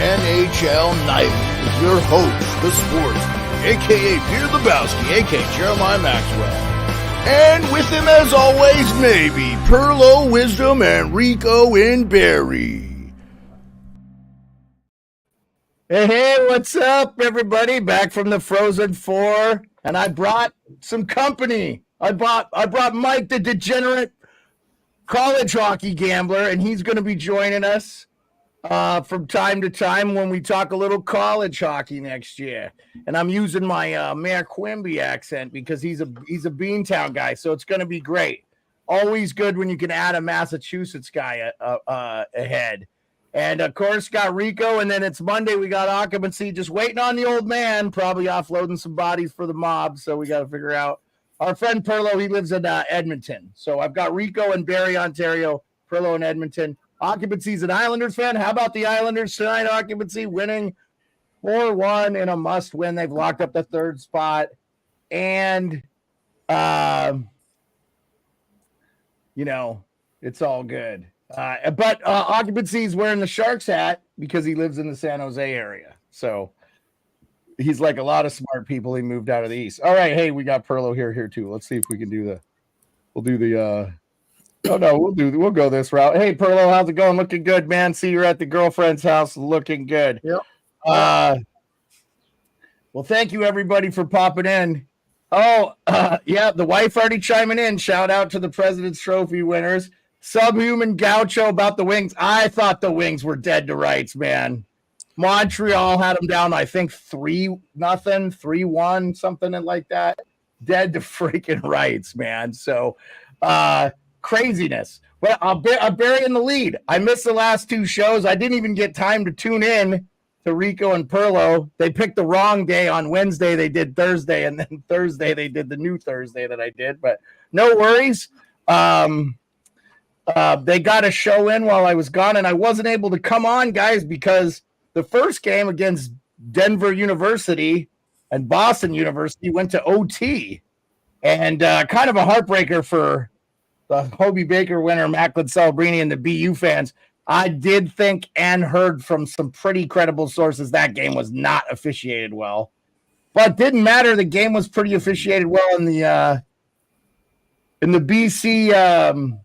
NHL Nightly with your host, the sportsman, a.k.a. Peter Lebowski, a.k.a. Jeremiah Maxwell. And with him, as always, maybe Perlo, Wisdom, and Rico in Barry. Hey, what's up, everybody? Back from the Frozen Four, and I brought some company. I brought Mike, the degenerate college hockey gambler, and he's going to be joining us from time to time when we talk a little college hockey next year. And I'm using my Mayor Quimby accent because he's a Beantown guy, so it's going to be great. Always good when you can add a Massachusetts guy ahead. And, of course, got Rico, and then it's Monday. We got occupancy, just waiting on the old man, probably offloading some bodies for the mob, so we got to figure out. Our friend Perlo, he lives in Edmonton. So I've got Rico in Barrie, Ontario, Perlo in Edmonton. Occupancy's an Islanders fan. How about the Islanders tonight? Occupancy winning 4-1 in a must-win. They've locked up the third spot. And, it's all good. But Occupancy's wearing the Sharks hat because he lives in the San Jose area. So he's like a lot of smart people. He moved out of the East. All right. Hey, we got Perlo here too. Let's see if we can we'll go this route. Hey, Perlo, how's it going? Looking good, man. See you're at the girlfriend's house. Looking good. Yep. Well, thank you everybody for popping in. Oh, yeah, the wife already chiming in. Shout out to the President's Trophy winners. Subhuman Gaucho about the Wings. I thought the Wings were dead to rights, man. Montreal had them down, I think 3-0, 3-1, something like that. Dead to freaking rights, man. So, craziness. Well, I'm burying the lead. I missed the last two shows. I didn't even get time to tune in to Rico and Perlo. They picked the wrong day. On Wednesday, they did Thursday, and then Thursday, they did the new Thursday that I did. But no worries. They got a show in while I was gone, and I wasn't able to come on, guys, because the first game against Denver University and Boston University went to OT, and kind of a heartbreaker for the Hobie Baker winner, Macklin Celebrini, and the BU fans. I did think and heard from some pretty credible sources that game was not officiated well, but didn't matter. The game was pretty officiated well in the BC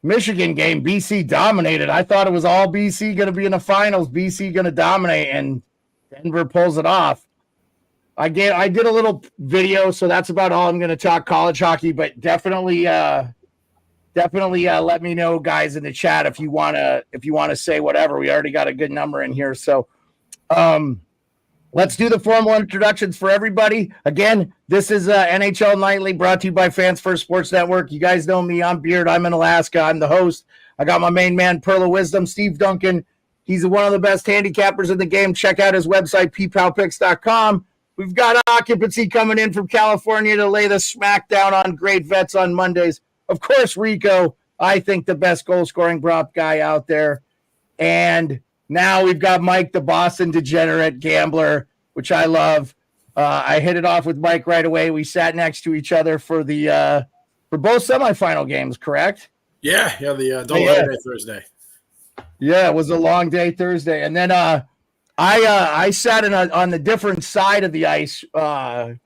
Michigan game. BC dominated. I thought it was all BC going to be in the finals. BC going to dominate, and Denver pulls it off. I did a little video, so that's about all I'm going to talk college hockey. But definitely let me know, guys, in the chat if you want to say whatever. We already got a good number in here, so let's do the formal introductions for everybody. Again, this is NHL Nightly, brought to you by Fans First Sports Network. You guys know me. I'm Beard. I'm in Alaska. I'm the host. I got my main man, Perla Wisdom, Steve Duncan. He's one of the best handicappers in the game. Check out his website, ppalpicks.com. We've got Occupancy coming in from California to lay the smackdown on great vets on Mondays. Of course, Rico, I think the best goal-scoring prop guy out there. And now we've got Mike, the Boston degenerate gambler, which I love. I hit it off with Mike right away. We sat next to each other for both semifinal games, correct? Yeah, the Day Thursday. Yeah, it was a long day Thursday, and then I sat on the different side of the ice for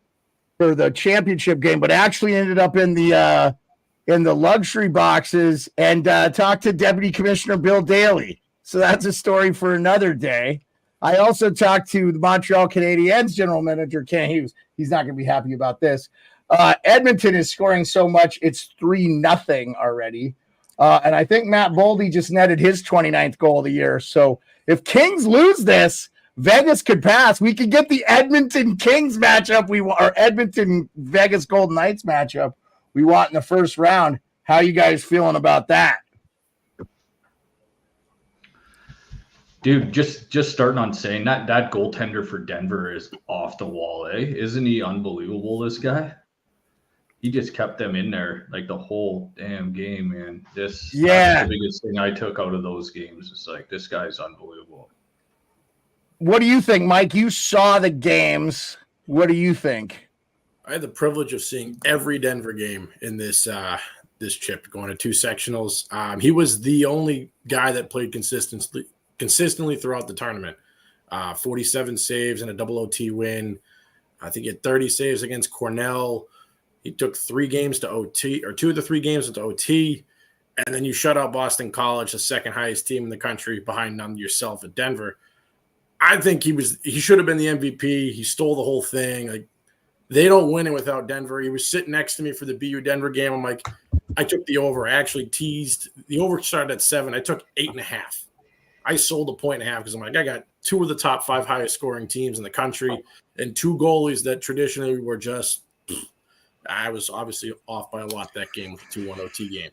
the championship game, but actually ended up in the luxury boxes and talked to Deputy Commissioner Bill Daly. So that's a story for another day. I also talked to the Montreal Canadiens general manager, Ken Hughes. He's not going to be happy about this. Edmonton is scoring so much, it's 3-0 already. And I think Matt Boldy just netted his 29th goal of the year. So if Kings lose this, Vegas could pass. We could get the Edmonton Kings matchup or Edmonton Vegas Golden Knights matchup we want in the first round. How you guys feeling about that? Dude, just starting on saying that goaltender for Denver is off the wall, eh? Isn't he unbelievable, this guy? He just kept them in there like the whole damn game, man. That's the biggest thing I took out of those games. It's like, this guy's unbelievable. What do you think, Mike? You saw the games. What do you think? I had the privilege of seeing every Denver game in this chip, going to two sectionals. He was the only guy that played consistently throughout the tournament. 47 saves and a double OT win. I think he had 30 saves against Cornell. He took 3 games to OT, or 2 of the 3 games to OT. And then you shut out Boston College, the second highest team in the country, behind yourself at Denver. I think he should have been the MVP. He stole the whole thing. Like, they don't win it without Denver. He was sitting next to me for the BU Denver game. I'm like, I took the over. I actually teased. The over started at 7. I took 8.5. I sold a 1.5 because I'm like, I got 2 of the top 5 highest scoring teams in the country and 2 goalies that traditionally were just – I was obviously off by a lot that game with the 2-1 OT game.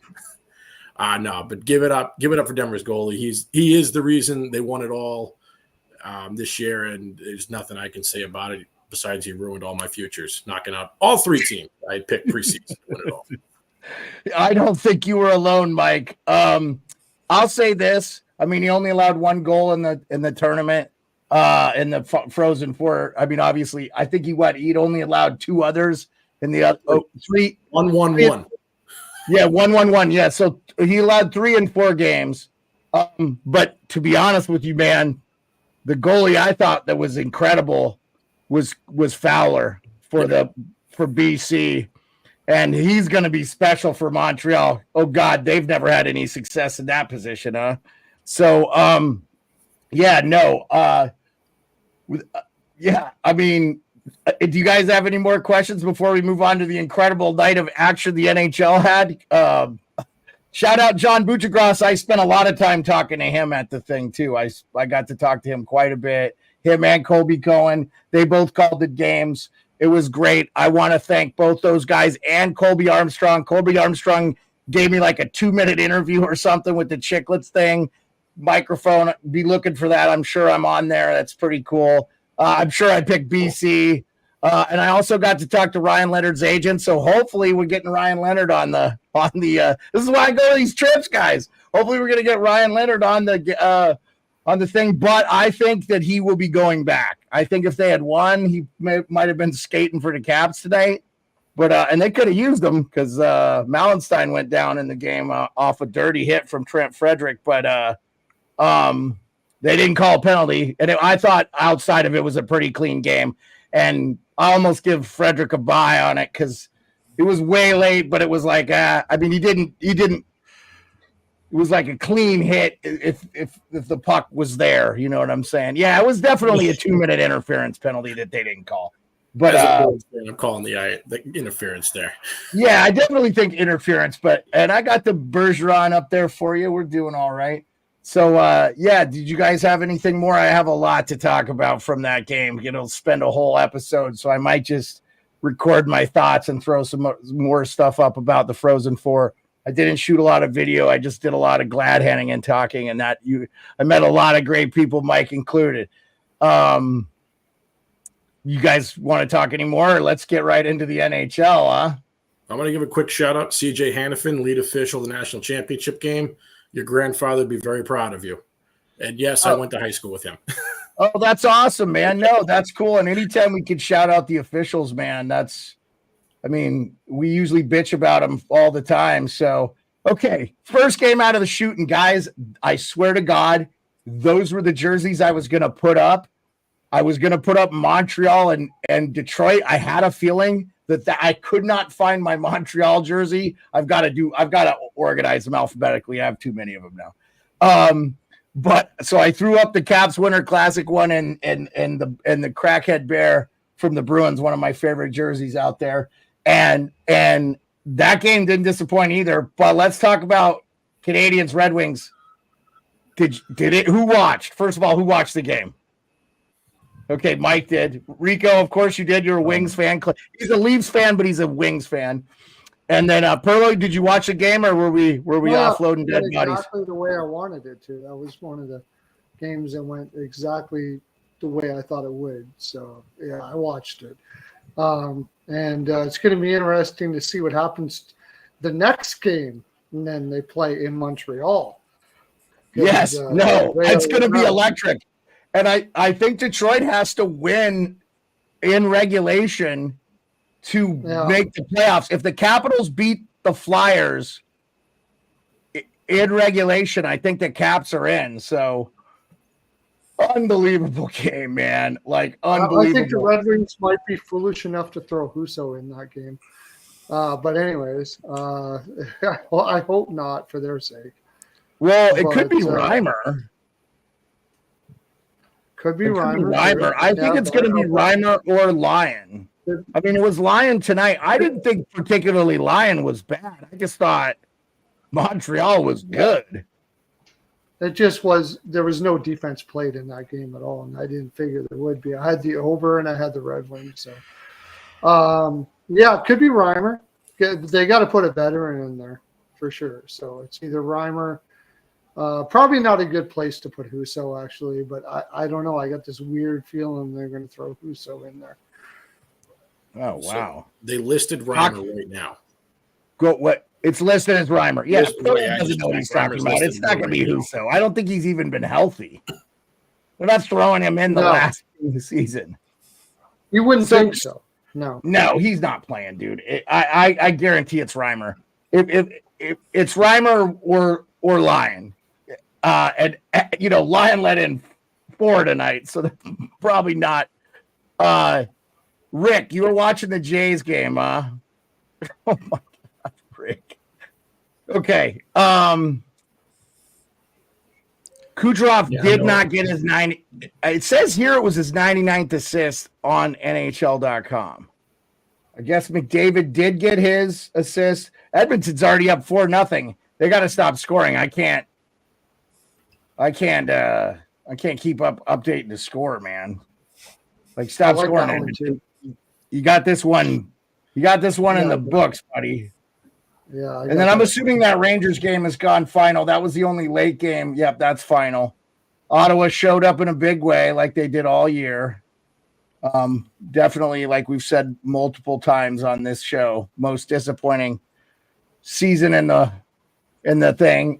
No, but give it up for Denver's goalie. He is the reason they won it all this year, and there's nothing I can say about it besides he ruined all my futures, knocking out all 3 teams I picked preseason to win it all. I don't think you were alone, Mike. I'll say this. I mean, he only allowed 1 goal in the tournament, in the Frozen Four. I mean, obviously, I think he'd only allowed 2 others in the 3. 1-1-1. Yeah, 1-1-1. Yeah, so he allowed 3 in 4 games. But to be honest with you, man, the goalie I thought that was incredible was Fowler for BC, and he's going to be special for Montreal. Oh God, they've never had any success in that position, huh? So, yeah, no, yeah. I mean, do you guys have any more questions before we move on to the incredible night of action the NHL had? Shout out John Buchagras. I spent a lot of time talking to him at the thing too. I got to talk to him quite a bit. Him and Colby Cohen. They both called the games. It was great. I want to thank both those guys and Colby Armstrong. Colby Armstrong gave me like a 2-minute interview or something with the Chicklets thing. Microphone. Be looking for that. I'm sure I'm on there. That's pretty cool. I'm sure I picked BC. And I also got to talk to Ryan Leonard's agent. So hopefully we're getting Ryan Leonard on the this is why I go to these trips, guys. Hopefully we're going to get Ryan Leonard on the thing, but I think that he will be going back. I think if they had won, he might have been skating for the Caps today, but and they could have used him because Mallenstein went down in the game off a dirty hit from Trent Frederick, but they didn't call a penalty, and I thought outside of it was a pretty clean game, and I almost give Frederick a bye on it because it was way late, but it was like I mean he didn't. It was like a clean hit if the puck was there. You know what I'm saying? Yeah, it was definitely a 2-minute interference penalty that they didn't call. But I'm calling the interference there. Yeah, I definitely think interference. And I got the Bergeron up there for you. We're doing all right. So yeah, did you guys have anything more? I have a lot to talk about from that game. It'll spend a whole episode, so I might just record my thoughts and throw some more stuff up about the Frozen Four. I didn't shoot a lot of video. I just did a lot of glad handing and talking, and I met a lot of great people, Mike included. You guys want to talk anymore? Or let's get right into the NHL, huh? I'm going to give a quick shout out. CJ Hannafin, lead official of the national championship game. Your grandfather would be very proud of you. And yes, I went to high school with him. Oh, that's awesome, man. No, that's cool. And anytime we can shout out the officials, man, I mean, we usually bitch about them all the time. So, okay, first game out of the chute, and guys, I swear to God, those were the jerseys I was going to put up. I was going to put up Montreal and Detroit. I had a feeling that I could not find my Montreal jersey. I've got to organize them alphabetically. I have too many of them now. But so I threw up the Caps Winter Classic one and the Crackhead Bear from the Bruins, one of my favorite jerseys out there. And that game didn't disappoint either. But let's talk about Canadiens Red Wings. Did it? Who watched? First of all, who watched the game? Okay, Mike did. Rico, of course you did. You're a Wings fan. He's a Leafs fan, but he's a Wings fan. And then Perlo, did you watch the game, or were we offloading dead bodies? Exactly the way I wanted it to. That was one of the games that went exactly the way I thought it would. So yeah, I watched it. And it's going to be interesting to see what happens the next game, and then they play in Montreal. Yes, it's going to be electric. And I think Detroit has to win in regulation to make the playoffs. If the Capitals beat the Flyers in regulation, I think the Caps are in. So Unbelievable game, man. Like, I think the unbelievable. Red Wings might be foolish enough to throw Husso in that game. But anyways, well, I hope not for their sake. Well, it could be But, Reimer. Could be It could be Reimer. Reimer. I think it's going to be Reimer or Lyon. I mean, it was Lyon tonight. I didn't think particularly Lyon was bad. I just thought Montreal was good. It just was, there was no defense played in that game at all, and I didn't figure there would be. I had the over and I had the Red Wings. So, yeah, it could be Reimer. They got to put a veteran in there for sure. So it's either Reimer. Probably not a good place to put Husso, actually, but I don't know. I got this weird feeling they're going to throw Husso in there. Oh, wow. So they listed Reimer right now. Go what? It's listed as Reimer. Yes, Yeah, doesn't know what he's talking Reimer's about. listed It's not going to be right now. Husso. I don't think he's even been healthy. They're not throwing him in the No. last game of the season. You wouldn't So- think so. No. No, he's not playing, dude. I guarantee it's Reimer. If it's Reimer or Lyon, and Lyon let in 4 tonight, so that's probably not. Rick, you were watching the Jays game, huh? Oh my God, Rick. Okay. Kucherov did not get his 90. It says here it was his 99th assist on NHL.com. I guess McDavid did get his assist. Edmonton's already up 4-0. They got to stop scoring. I can't keep up updating the score, man. Like, stop I like scoring. that one, Edmonton. too. You got this one. You got this one in the books, buddy. Yeah. And then I'm assuming that Rangers game has gone final. That was the only late game. Yep, that's final. Ottawa showed up in a big way like they did all year. Definitely, like we've said multiple times on this show, most disappointing season in the thing.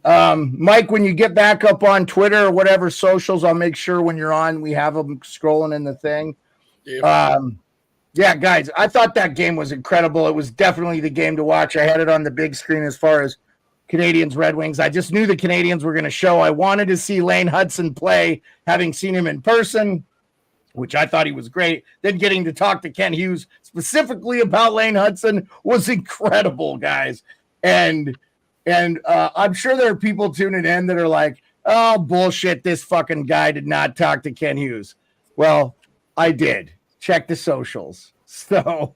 Mike, when you get back up on Twitter or whatever socials, I'll make sure when you're on, we have them scrolling in the thing. Yeah, guys, I thought that game was incredible. It was definitely the game to watch. I had it on the big screen as far as Canadians, Red Wings. I just knew the Canadians were going to show. I wanted to see Lane Hudson play, having seen him in person, which I thought he was great. Then getting to talk to Ken Hughes specifically about Lane Hudson was incredible, guys. And I'm sure there are people tuning in that are like, oh, bullshit, this fucking guy did not talk to Ken Hughes. Well, I did. Check the socials. So,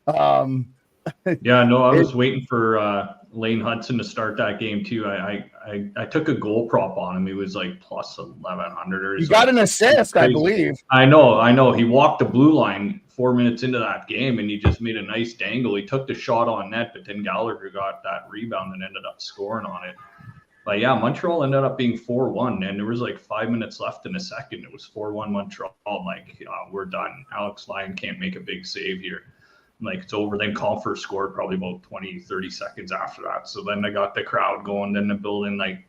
yeah, no, I was waiting for Lane Hudson to start that game too. I took a goal prop on him. He was like plus 1,100 or you got an assist, I believe. I know. He walked the blue line 4 minutes into that game, and he just made a nice dangle. He took the shot on net, but then Gallagher got that rebound and ended up scoring on it. But yeah, Montreal ended up being 4-1, and there was like 5 minutes left in the second. It was 4-1 Montreal. I'm like, we're done. Alex Lyon can't make a big save here. I'm like, it's over. Then Comfort scored probably about 20, 30 seconds after that. So then I got the crowd going, then the building, like,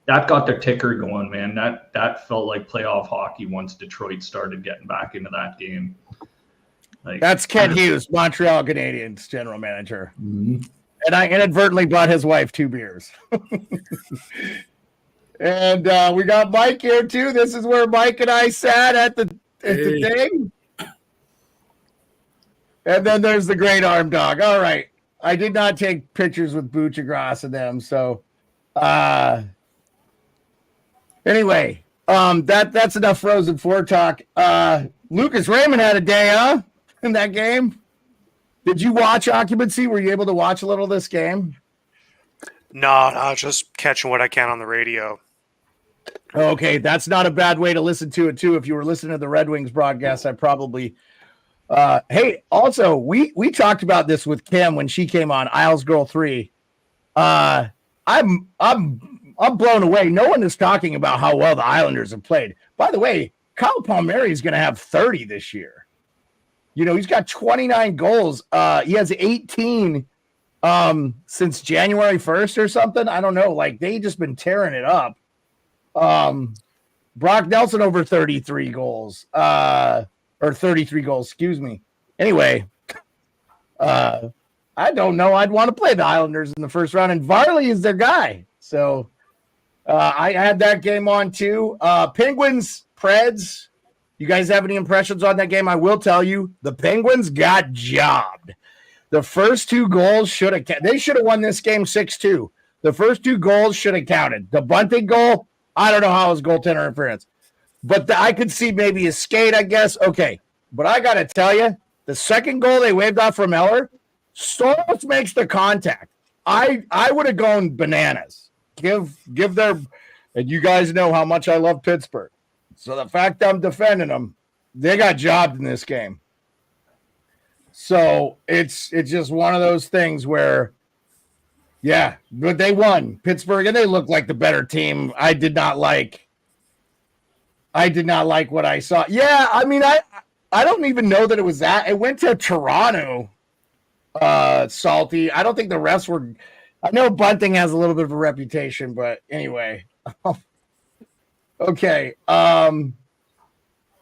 that got the ticker going, man. That felt like playoff hockey once Detroit started getting back into that game. Like, that's Ken Hughes, Montreal Canadiens general manager. Mm-hmm. And I inadvertently bought his wife 2 beers. And we got Mike here too. This is where Mike and I sat at the thing. And then there's the great arm dog. All right. I did not take pictures with Bouchagras and them. So anyway, that's enough Frozen 4 talk. Lucas Raymond had a day, huh? In that game. Did you watch Occupancy? Were you able to watch a little of this game? No, just catching what I can on the radio. Okay, that's not a bad way to listen to it, too. If you were listening to the Red Wings broadcast, I probably hey, also, we talked about this with Kim when she came on, Isles Girl 3. I'm blown away. No one is talking about how well the Islanders have played. By the way, Kyle Palmieri is going to have 30 this year. You know, he's got 29 goals. He has 18 since January 1st or something. I don't know. Like, they just been tearing it up. Brock Nelson over 33 goals. Or 33 goals, excuse me. Anyway, I don't know. I'd want to play the Islanders in the first round, and Varley is their guy. So I had that game on too. Penguins, Preds. You guys have any impressions on that game? I will tell you, the Penguins got jobbed. The first 2 goals they should have won this game 6-2. The first 2 goals should have counted. The bunting goal, I don't know how it was goaltender interference. But I could see maybe a skate, I guess. Okay. But I got to tell you, the second goal they waved off from Eller, Soros makes the contact. I would have gone bananas. Give their, and you guys know how much I love Pittsburgh. So the fact I'm defending them, they got jobbed in this game. So it's just one of those things where, yeah, but they won Pittsburgh, and they looked like the better team. I did not like what I saw. Yeah, I mean, I don't even know that it was that. It went to Toronto, Salty. I don't think the refs were. I know Bunting has a little bit of a reputation, but anyway. Okay.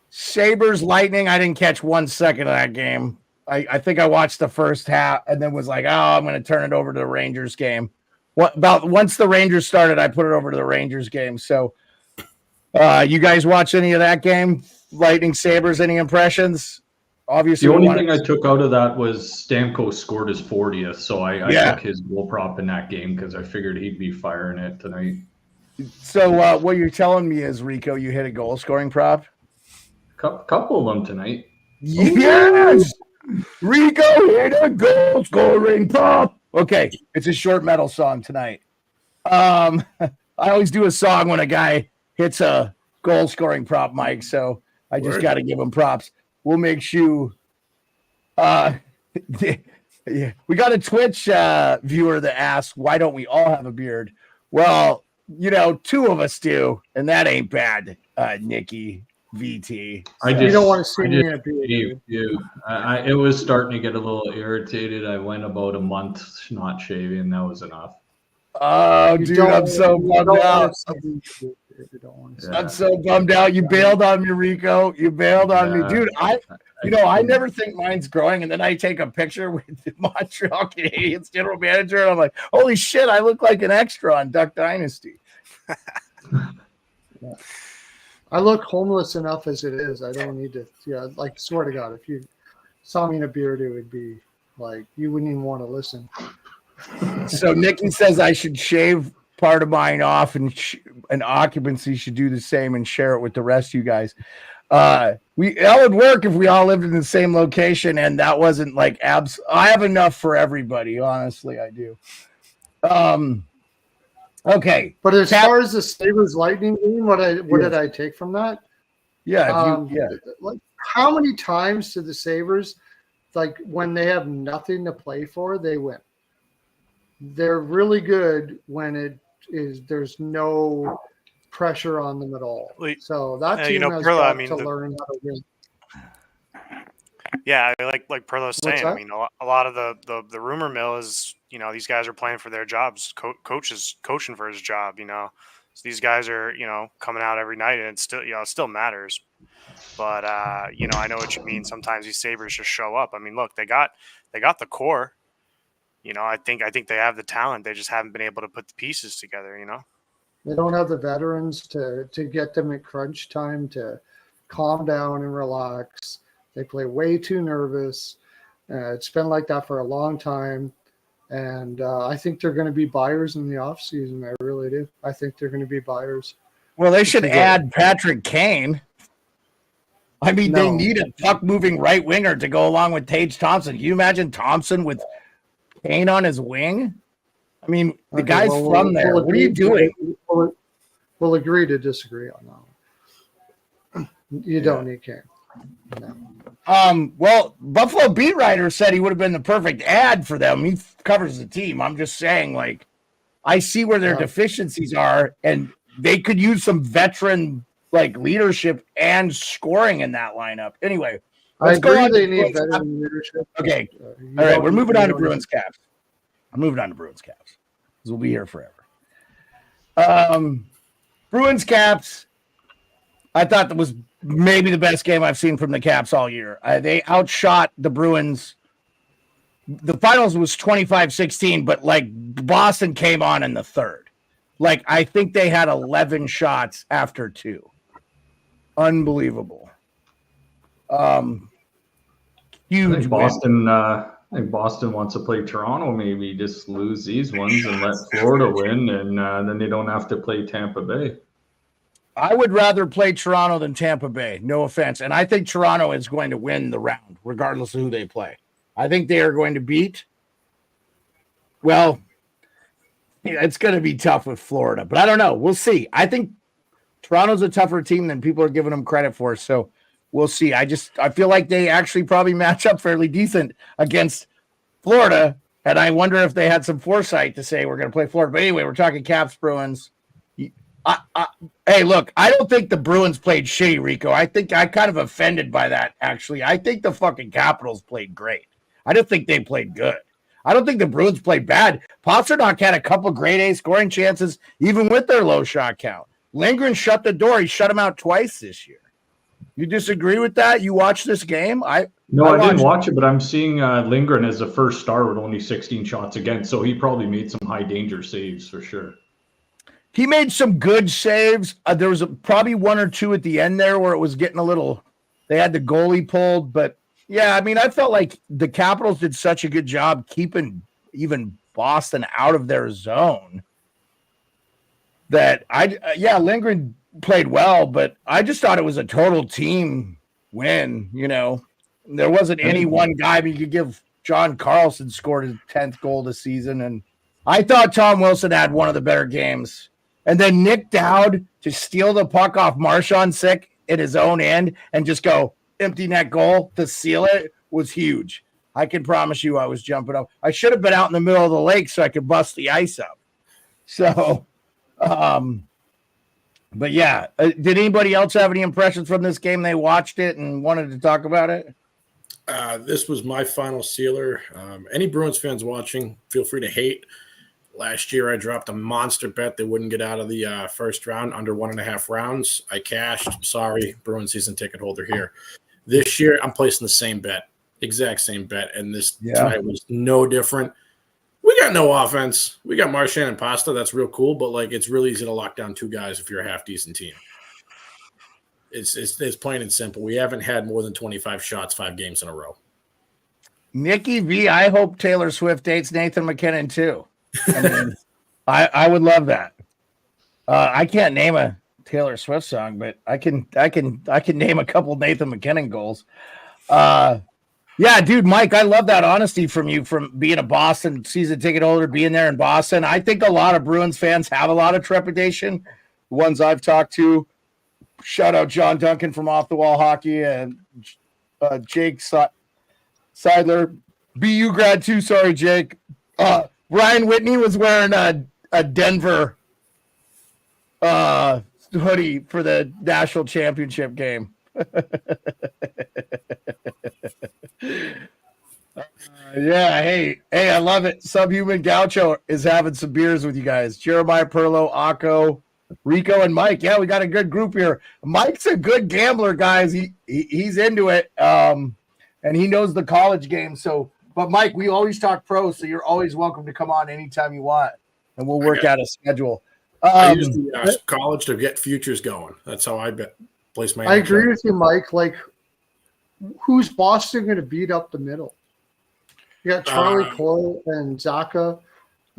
Sabres Lightning. I didn't catch 1 second of that game. I think I watched the first half and then was like, oh, I'm going to turn it over to the Rangers game. Once the Rangers started, I put it over to the Rangers game. So you guys watch any of that game? Lightning Sabres, any impressions? Obviously, the only thing I took out of that was Stamkos scored his 40th, so I took his goal prop in that game because I figured he'd be firing it tonight. So what you're telling me is, Rico, you hit a goal scoring prop? Couple of them tonight. Yes! Rico hit a goal scoring prop. Okay, it's a short metal song tonight. I always do a song when a guy hits a goal scoring prop, Mike, so I just got to give him props. We'll make sure. Yeah. We got a Twitch viewer that asks, why don't we all have a beard? Well, 2 of us do, and that ain't bad, Nikki VT. You don't want to see me in a beard. It was starting to get a little irritated. I went about a month not shaving. That was enough. Oh, dude, I'm so bummed out. I'm so bummed out. You bailed on me, Rico. You bailed on me. Dude, I never think mine's growing, and then I take a picture with the Montreal Canadiens general manager, and I'm like, holy shit, I look like an extra on Duck Dynasty. I look homeless enough as it is. I don't need to, swear to God, if you saw me in a beard, it would be like, you wouldn't even want to listen. So Nikki says I should shave part of mine off, and occupancy should do the same and share it with the rest of you guys. That would work if we all lived in the same location, and that wasn't like I have enough for everybody. Honestly, I do. Okay, but as far as the Sabres Lightning game, what did I take from that? Yeah, like how many times did the Sabres, like when they have nothing to play for, they win? They're really good when there's no pressure on them at all. So that team has got to learn how to win. Yeah, like Perlo's saying, I mean, a lot of the rumor mill is, these guys are playing for their jobs. Coach is coaching for his job, So these guys are, coming out every night, and it still matters. But I know what you mean. Sometimes these Sabres just show up. I mean, look, they got the core. I think they have the talent. They just haven't been able to put the pieces together. They don't have the veterans to get them at crunch time to calm down and relax. They play way too nervous. It's been like that for a long time. And I think they're going to be buyers in the offseason. I really do. I think they're going to be buyers. Well, they should add Patrick Kane. I mean, they need a puck-moving right winger to go along with Tage Thompson. Can you imagine Thompson with Kane on his wing? I mean, the guy's from there. What are you doing? We'll agree to disagree on that. You don't need Kane. No. Well, Buffalo beat writer said he would have been the perfect ad for them. He covers the team. I'm just saying, like, I see where their deficiencies are, and they could use some veteran leadership and scoring in in that lineup. Anyway, I agree they need veteran leadership. Okay, all right, we're moving on to Bruins Caps. I'm moving on to Bruins Caps because we'll be here forever. Bruins Caps. I thought that was maybe the best game I've seen from the Caps all year. They outshot the Bruins. The finals was 25-16, but Boston came on in the third. Like, I think they had 11 shots after 2. Unbelievable. Huge I think Boston. I think Boston wants to play Toronto. Maybe just lose these ones and let Florida win, and then they don't have to play Tampa Bay. I would rather play Toronto than Tampa Bay. No offense, and I think Toronto is going to win the round, regardless of who they play. I think they are going to beat. Well, it's going to be tough with Florida, but I don't know. We'll see. I think Toronto's a tougher team than people are giving them credit for. So we'll see. I feel like they actually probably match up fairly decent against Florida. And I wonder if they had some foresight to say we're going to play Florida. But anyway, we're talking Caps, Bruins. Hey, look, I don't think the Bruins played shitty, Rico. I think I'm kind of offended by that, actually. I think the fucking Capitals played great. I don't think they played good. I don't think the Bruins played bad. Pasternak had a couple grade A scoring chances, even with their low shot count. Lindgren shut the door. He shut him out twice this year. You disagree with that? You watched this game? I didn't watch it, but I'm seeing Lindgren as the first star with only 16 shots against, so he probably made some high danger saves for sure. He made some good saves. There was probably 1 or 2 at the end there where it was getting a little – they had the goalie pulled. But, yeah, I mean, I felt like the Capitals did such a good job keeping even Boston out of their zone that Lindgren played well, but I just thought it was a total team win, you know. There wasn't any one guy. I mean, you could give John Carlson scored his 10th goal this season, and I thought Tom Wilson had one of the better games. And then Nick Dowd to steal the puck off Marchand sick at his own end and just go empty net goal to seal it was huge. I can promise you I was jumping up. I should have been out in the middle of the lake so I could bust the ice up. So, but yeah, did anybody else have any impressions from this game? They watched it and wanted to talk about it? This was my final sealer. Any Bruins fans watching, feel free to hate. Last year, I dropped a monster bet they wouldn't get out of the first round, under 1.5 rounds. I cashed. Sorry, Bruins season ticket holder here. This year, I'm placing the same bet, exact same bet, and this tonight was no different. We got no offense. We got Marchand and Pasta. That's real cool, but like it's really easy to lock down 2 guys if you're a half-decent team. It's plain and simple. We haven't had more than 25 shots 5 games in a row. Nikki V, I hope Taylor Swift dates Nathan McKinnon too. I mean, I would love that. I can't name a Taylor Swift song, but I can name a couple Nathan McKinnon goals. Yeah, dude, Mike, I love that honesty from you, from being a Boston season ticket holder, being there in Boston. I think a lot of Bruins fans have a lot of trepidation. The ones I've talked to, shout out John Duncan from Off the Wall Hockey and Jake Seidler, BU grad too. Sorry, Jake. Ryan Whitney was wearing a Denver hoodie for the national championship game. Yeah, hey, I love it. Subhuman Gaucho is having some beers with you guys. Jeremiah Perlo, Akko, Rico, and Mike. Yeah, we got a good group here. Mike's a good gambler, guys. He's into it, and he knows the college game. So, but Mike, we always talk pros, so you're always welcome to come on anytime you want, and we'll work out a schedule. I use the college to get futures going. That's how I place my. I agree with you, Mike. Like, who's Boston going to beat up the middle? You got Charlie Coyle and Zaka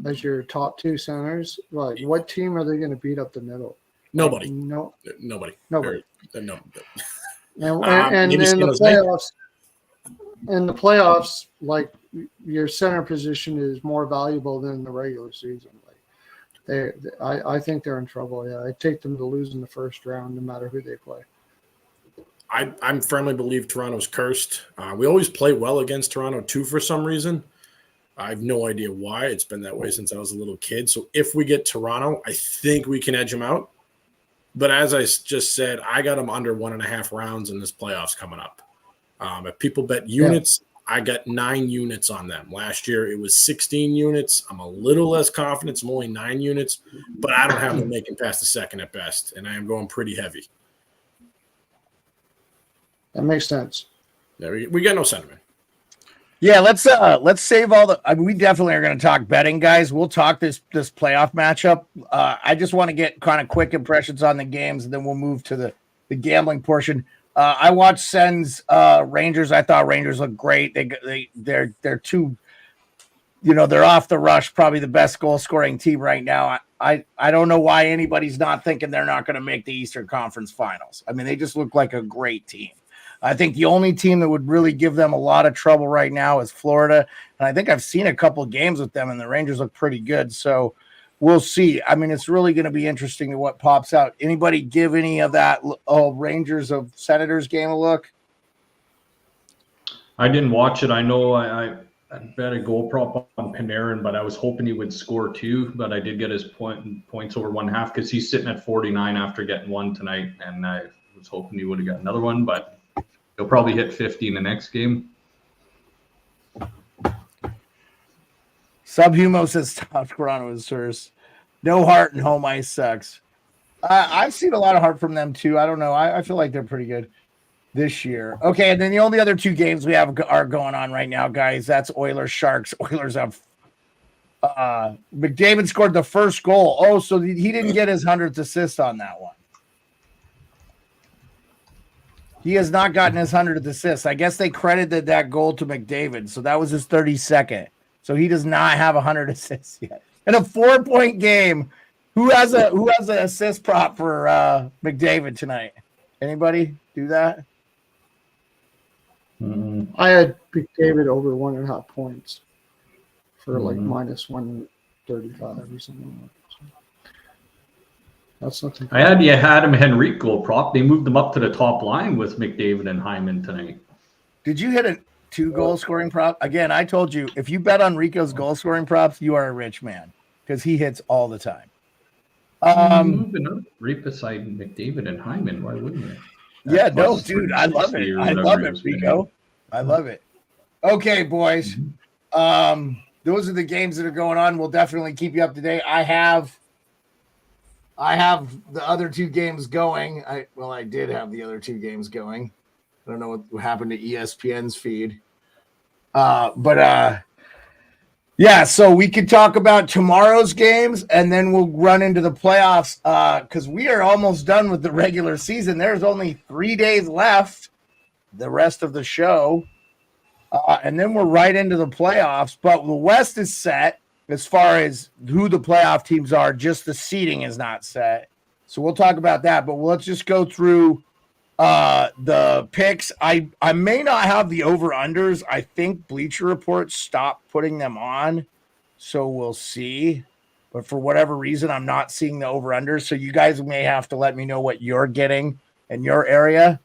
as your top 2 centers. Like, what team are they going to beat up the middle? Nobody. Nobody. No. And in the playoffs, like, your center position is more valuable than the regular season. Like, I think they're in trouble. Yeah, I take them to lose in the first round, no matter who they play. I firmly believe Toronto's cursed. We always play well against Toronto too for some reason. I have no idea why. It's been that way since I was a little kid. So if we get Toronto, I think we can edge them out. But as I just said, I got them under 1.5 rounds in this playoffs coming up. If people bet units, I got 9 units on them. Last year it was 16 units. I'm a little less confident. I'm only 9 units, but I don't have them making past the second at best, and I am going pretty heavy. That makes sense. Yeah, we got no sentiment. Yeah, let's save all the. I mean, we definitely are going to talk betting, guys. We'll talk this playoff matchup. I just want to get kind of quick impressions on the games, and then we'll move to the gambling portion. I watched Sens Rangers. I thought Rangers looked great. They're too, they're off the rush. Probably the best goal scoring team right now. I don't know why anybody's not thinking they're not going to make the Eastern Conference Finals. I mean, they just look like a great team. I think the only team that would really give them a lot of trouble right now is Florida. And I think I've seen a couple of games with them, and the Rangers look pretty good. So we'll see. I mean, it's really going to be interesting to what pops out. Anybody give any of that Rangers of Senators game a look? I didn't watch it. I know I bet a goal prop on Panarin, but I was hoping he would score 2. But I did get his points over 1.5 because he's sitting at 49 after getting 1 tonight. And I was hoping he would have got another one, but he'll probably hit 50 in the next game. Subhumo says Top Toronto is hers. No heart and home ice sucks. I've seen a lot of heart from them too. I don't know. I feel like they're pretty good this year. Okay, and then the only other 2 games we have are going on right now, guys. That's Oilers Sharks. Oilers have McDavid scored the first goal. Oh, so he didn't get his 100th assist on that one. He has not gotten his 100th assist. I guess they credited that goal to McDavid, so that was his 32nd. So he does not have 100 assists yet. In a 4-point game, who has an assist prop for McDavid tonight? Anybody do that? I had McDavid over 1.5 points for like minus 135 or something like that. That's nothing. I had him Henrique goal prop. They moved them up to the top line with McDavid and Hyman tonight. Did you hit a 2 goal scoring prop? Again, I told you, if you bet on Rico's goal scoring props, you are a rich man because he hits all the time. Moving up right beside McDavid and Hyman. Why wouldn't you? Yeah, no, dude, I love it. I love it, Rico. I love it. Okay, boys. Those are the games that are going on. We'll definitely keep you up to date. I have the other 2 games going. I did have the other 2 games going. I don't know what happened to ESPN's feed. Yeah, so we could talk about tomorrow's games, and then we'll run into the playoffs because we are almost done with the regular season. There's only 3 days left, the rest of the show, and then we're right into the playoffs. But the West is set as far as who the playoff teams are. Just the seeding is not set. So we'll talk about that, but let's just go through the picks. I may not have the over-unders. I think Bleacher Report stopped putting them on, so we'll see. But for whatever reason, I'm not seeing the over-unders, so you guys may have to let me know what you're getting in your area.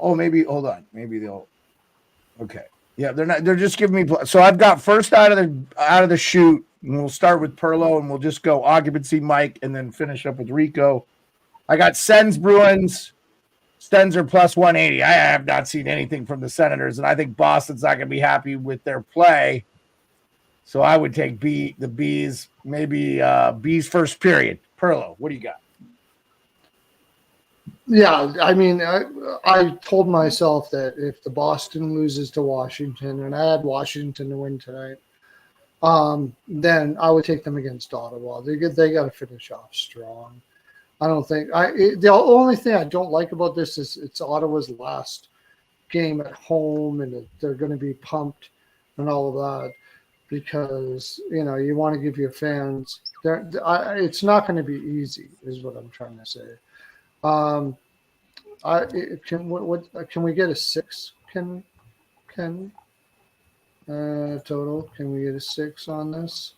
Maybe, hold on. Maybe they'll – okay. Yeah, they're just giving me – so I've got first out of the chute, and we'll start with Perlo, and we'll just go occupancy, Mike, and then finish up with Rico. I got Sens Bruins. Sens are plus 180. I have not seen anything from the Senators, and I think Boston's not going to be happy with their play. So I would take the Bees, maybe Bees first period. Perlo, what do you got? Yeah, I mean, I told myself that if the Boston loses to Washington, and I had Washington to win tonight, then I would take them against Ottawa. They got to finish off strong. I don't think the only thing I don't like about this is it's Ottawa's last game at home, and they're going to be pumped and all of that because you want to give your fans. It's not going to be easy, is what I'm trying to say. Can we get a 6? Total? Can we get a 6 on this?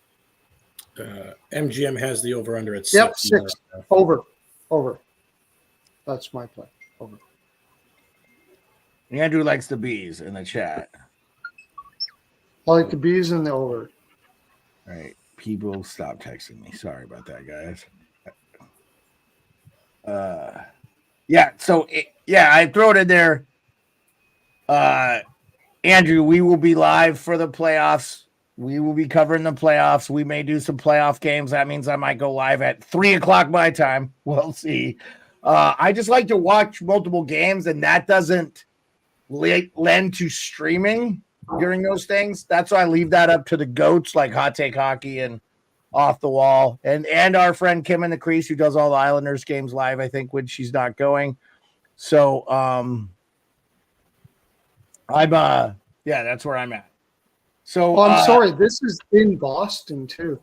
MGM has the over under at 6. Yep, 6. Over. That's my play. Over. Andrew likes the Bees in the chat. I like the Bees and the over. All right. People stop texting me. Sorry about that, guys. I throw it in there. Andrew, we will be live for the playoffs. We will be covering the playoffs. We may do some playoff games. That means I might go live at 3:00 my time. We'll see. I just like to watch multiple games, and that doesn't lend to streaming. during those things. That's why I leave that up to the goats like Hot Take Hockey and Off the Wall, and our friend Kim in the Crease, who does all the Islanders games live, I think, when she's not going. So that's where I'm at. So I'm sorry, this is in Boston too.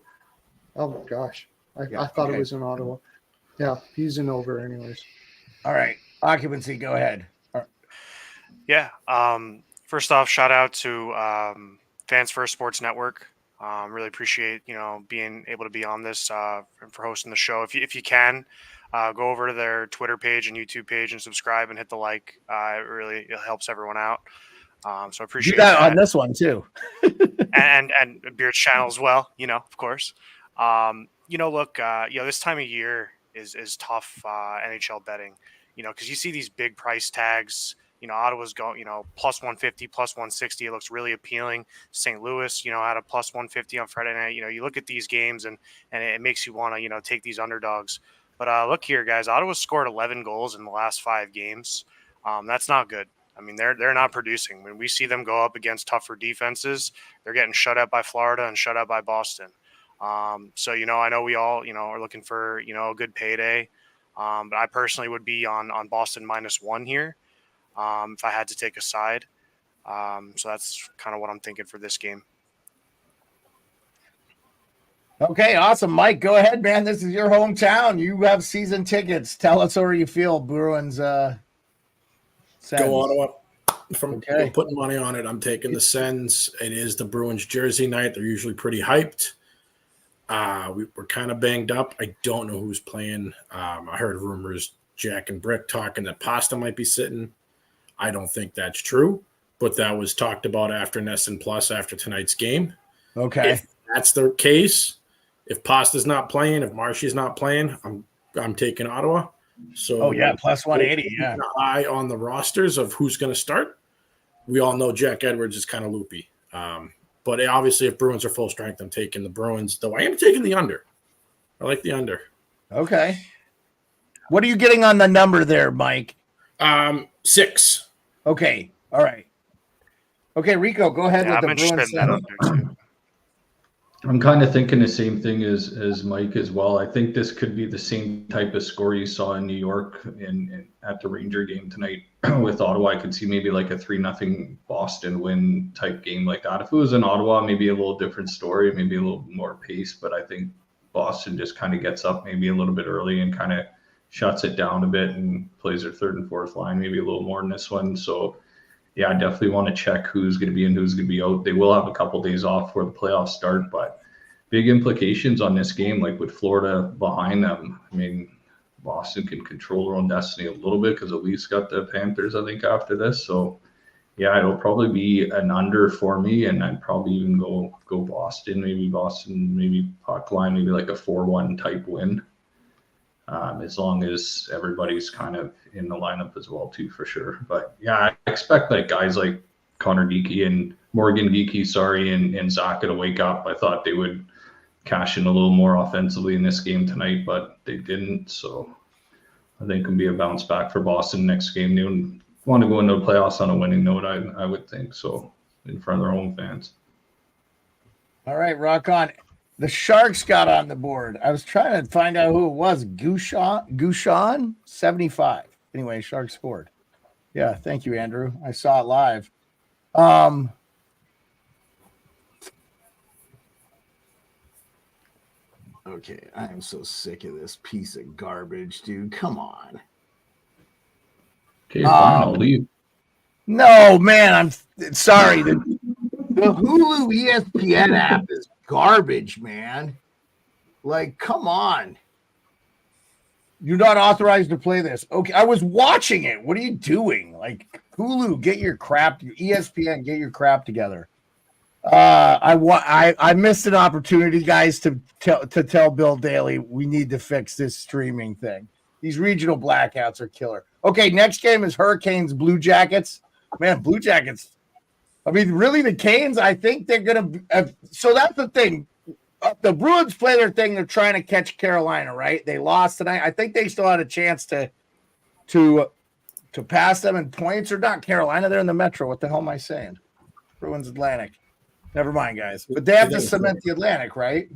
Oh my gosh. I thought it was in Ottawa. Yeah, he's in over anyways. All right. Occupancy, go ahead. Yeah. First off, shout out to Fans First Sports Network. Really appreciate, being able to be on this for hosting the show. If you can, go over to their Twitter page and YouTube page and subscribe and hit the like. It helps everyone out. So I appreciate that on this one too. and Beard's channel as well, of course. Look, this time of year is tough NHL betting, because you see these big price tags. Ottawa's going, plus 150, plus 160. It looks really appealing. St. Louis, had a plus 150 on Friday night. You look at these games and it makes you want to, take these underdogs. But look here, guys, Ottawa scored 11 goals in the last 5 games. That's not good. I mean, they're not producing. When we see them go up against tougher defenses, they're getting shut out by Florida and shut out by Boston. So, I know we all, are looking for, a good payday. But I personally would be on Boston -1 here if I had to take a side. So that's kind of what I'm thinking for this game. Okay, awesome. Mike, go ahead, man. This is your hometown. You have season tickets. Tell us how you feel, Bruins. Go Ottawa. From putting money on it, I'm taking the Sens. It is the Bruins jersey night. They're usually pretty hyped. We're kind of banged up. I don't know who's playing. I heard rumors, Jack and Brick talking that Pasta might be sitting. I don't think that's true, but that was talked about after Nesson Plus after tonight's game. Okay. If that's the case, if Pasta's not playing, if Marshy's not playing, I'm taking Ottawa. So plus 180. Yeah. Eye on the rosters of who's going to start. We all know Jack Edwards is kind of loopy. But obviously, if Bruins are full strength, I'm taking the Bruins, though I am taking the under. I like the under. Okay. What are you getting on the number there, Mike? 6. Okay. All right. Okay, Rico, go ahead with the Bruins. I'm kind of thinking the same thing as Mike as well. I think this could be the same type of score you saw in New York in at the Ranger game tonight with Ottawa. I could see maybe like a 3-0 Boston win type game like that. If it was in Ottawa, maybe a little different story, maybe a little more pace. But I think Boston just kind of gets up maybe a little bit early and kind of shuts it down a bit and plays their third and fourth line, maybe a little more in this one. So yeah, I definitely want to check who's going to be in, who's going to be out. They will have a couple days off before the playoffs start, but big implications on this game, like with Florida behind them. I mean, Boston can control their own destiny a little bit because at least got the Panthers, I think, after this. So yeah, it'll probably be an under for me, and I'd probably even go Boston, maybe puck line, maybe like a 4-1 type win. As long as everybody's kind of in the lineup as well, too, for sure. But yeah, I expect like guys like Connor Geekie and Morgan Geekie, and Zaka to wake up. I thought they would cash in a little more offensively in this game tonight, but they didn't. So I think it can be a bounce back for Boston next game. They want to go into the playoffs on a winning note, I would think, so in front of their home fans. All right, rock on. The Sharks got on the board. I was trying to find out who it was. Gouchon, 75. Anyway, Sharks scored. Yeah, thank you, Andrew. I saw it live. Okay, I am so sick of this piece of garbage, dude. Come on. Okay, fine, I'll leave. No, man, I'm sorry. The Hulu ESPN app is garbage, man. Like, come on. You're not authorized to play this. Okay, I was watching it. What are you doing? Like, Hulu, get your crap. ESPN, get your crap together. I missed an opportunity, guys, to tell Bill Daly we need to fix this streaming thing. These regional blackouts are killer. Okay, next game is Hurricanes Blue Jackets. Man, Blue Jackets. I mean, really, the Canes. I think they're gonna. So that's the thing. The Bruins play their thing. They're trying to catch Carolina, right? They lost tonight. I think they still had a chance to pass them in points, or not Carolina. They're in the Metro. What the hell am I saying? Bruins Atlantic. Never mind, guys. But they have to cement the Atlantic, right?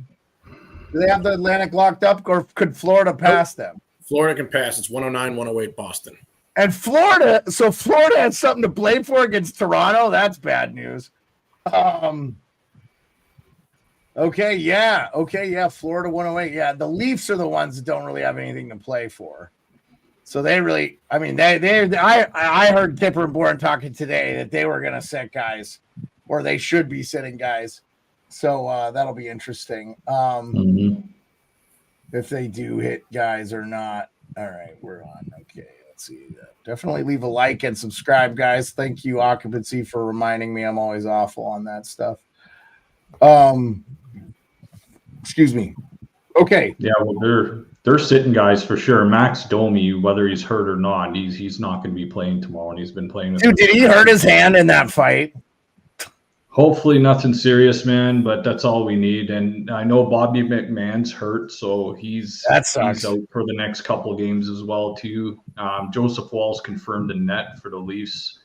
Do they have the Atlantic locked up, or could Florida pass them? Florida can pass. It's 109, 108 Boston. And Florida has something to play for against Toronto. That's bad news. Okay, yeah. Florida 108. Yeah, the Leafs are the ones that don't really have anything to play for. So they really, I mean, I heard Kipper and Bourne talking today that they were going to sit guys, or they should be sitting guys. So that'll be interesting. If they do hit guys or not. All right, we're on. Okay, let's see. Definitely leave a like and subscribe, guys. Thank you, Occupancy, for reminding me. I'm always awful on that stuff. Excuse me. Okay. Yeah, well, they're sitting guys for sure. Max Domi, whether he's hurt or not, he's not going to be playing tomorrow, and he's been playing. Dude, did he hurt his hand in that fight? Hopefully nothing serious, man, but that's all we need. And I know Bobby McMahon's hurt, so he's out for the next couple of games as well, too. Joseph Wall's confirmed the net for the Leafs.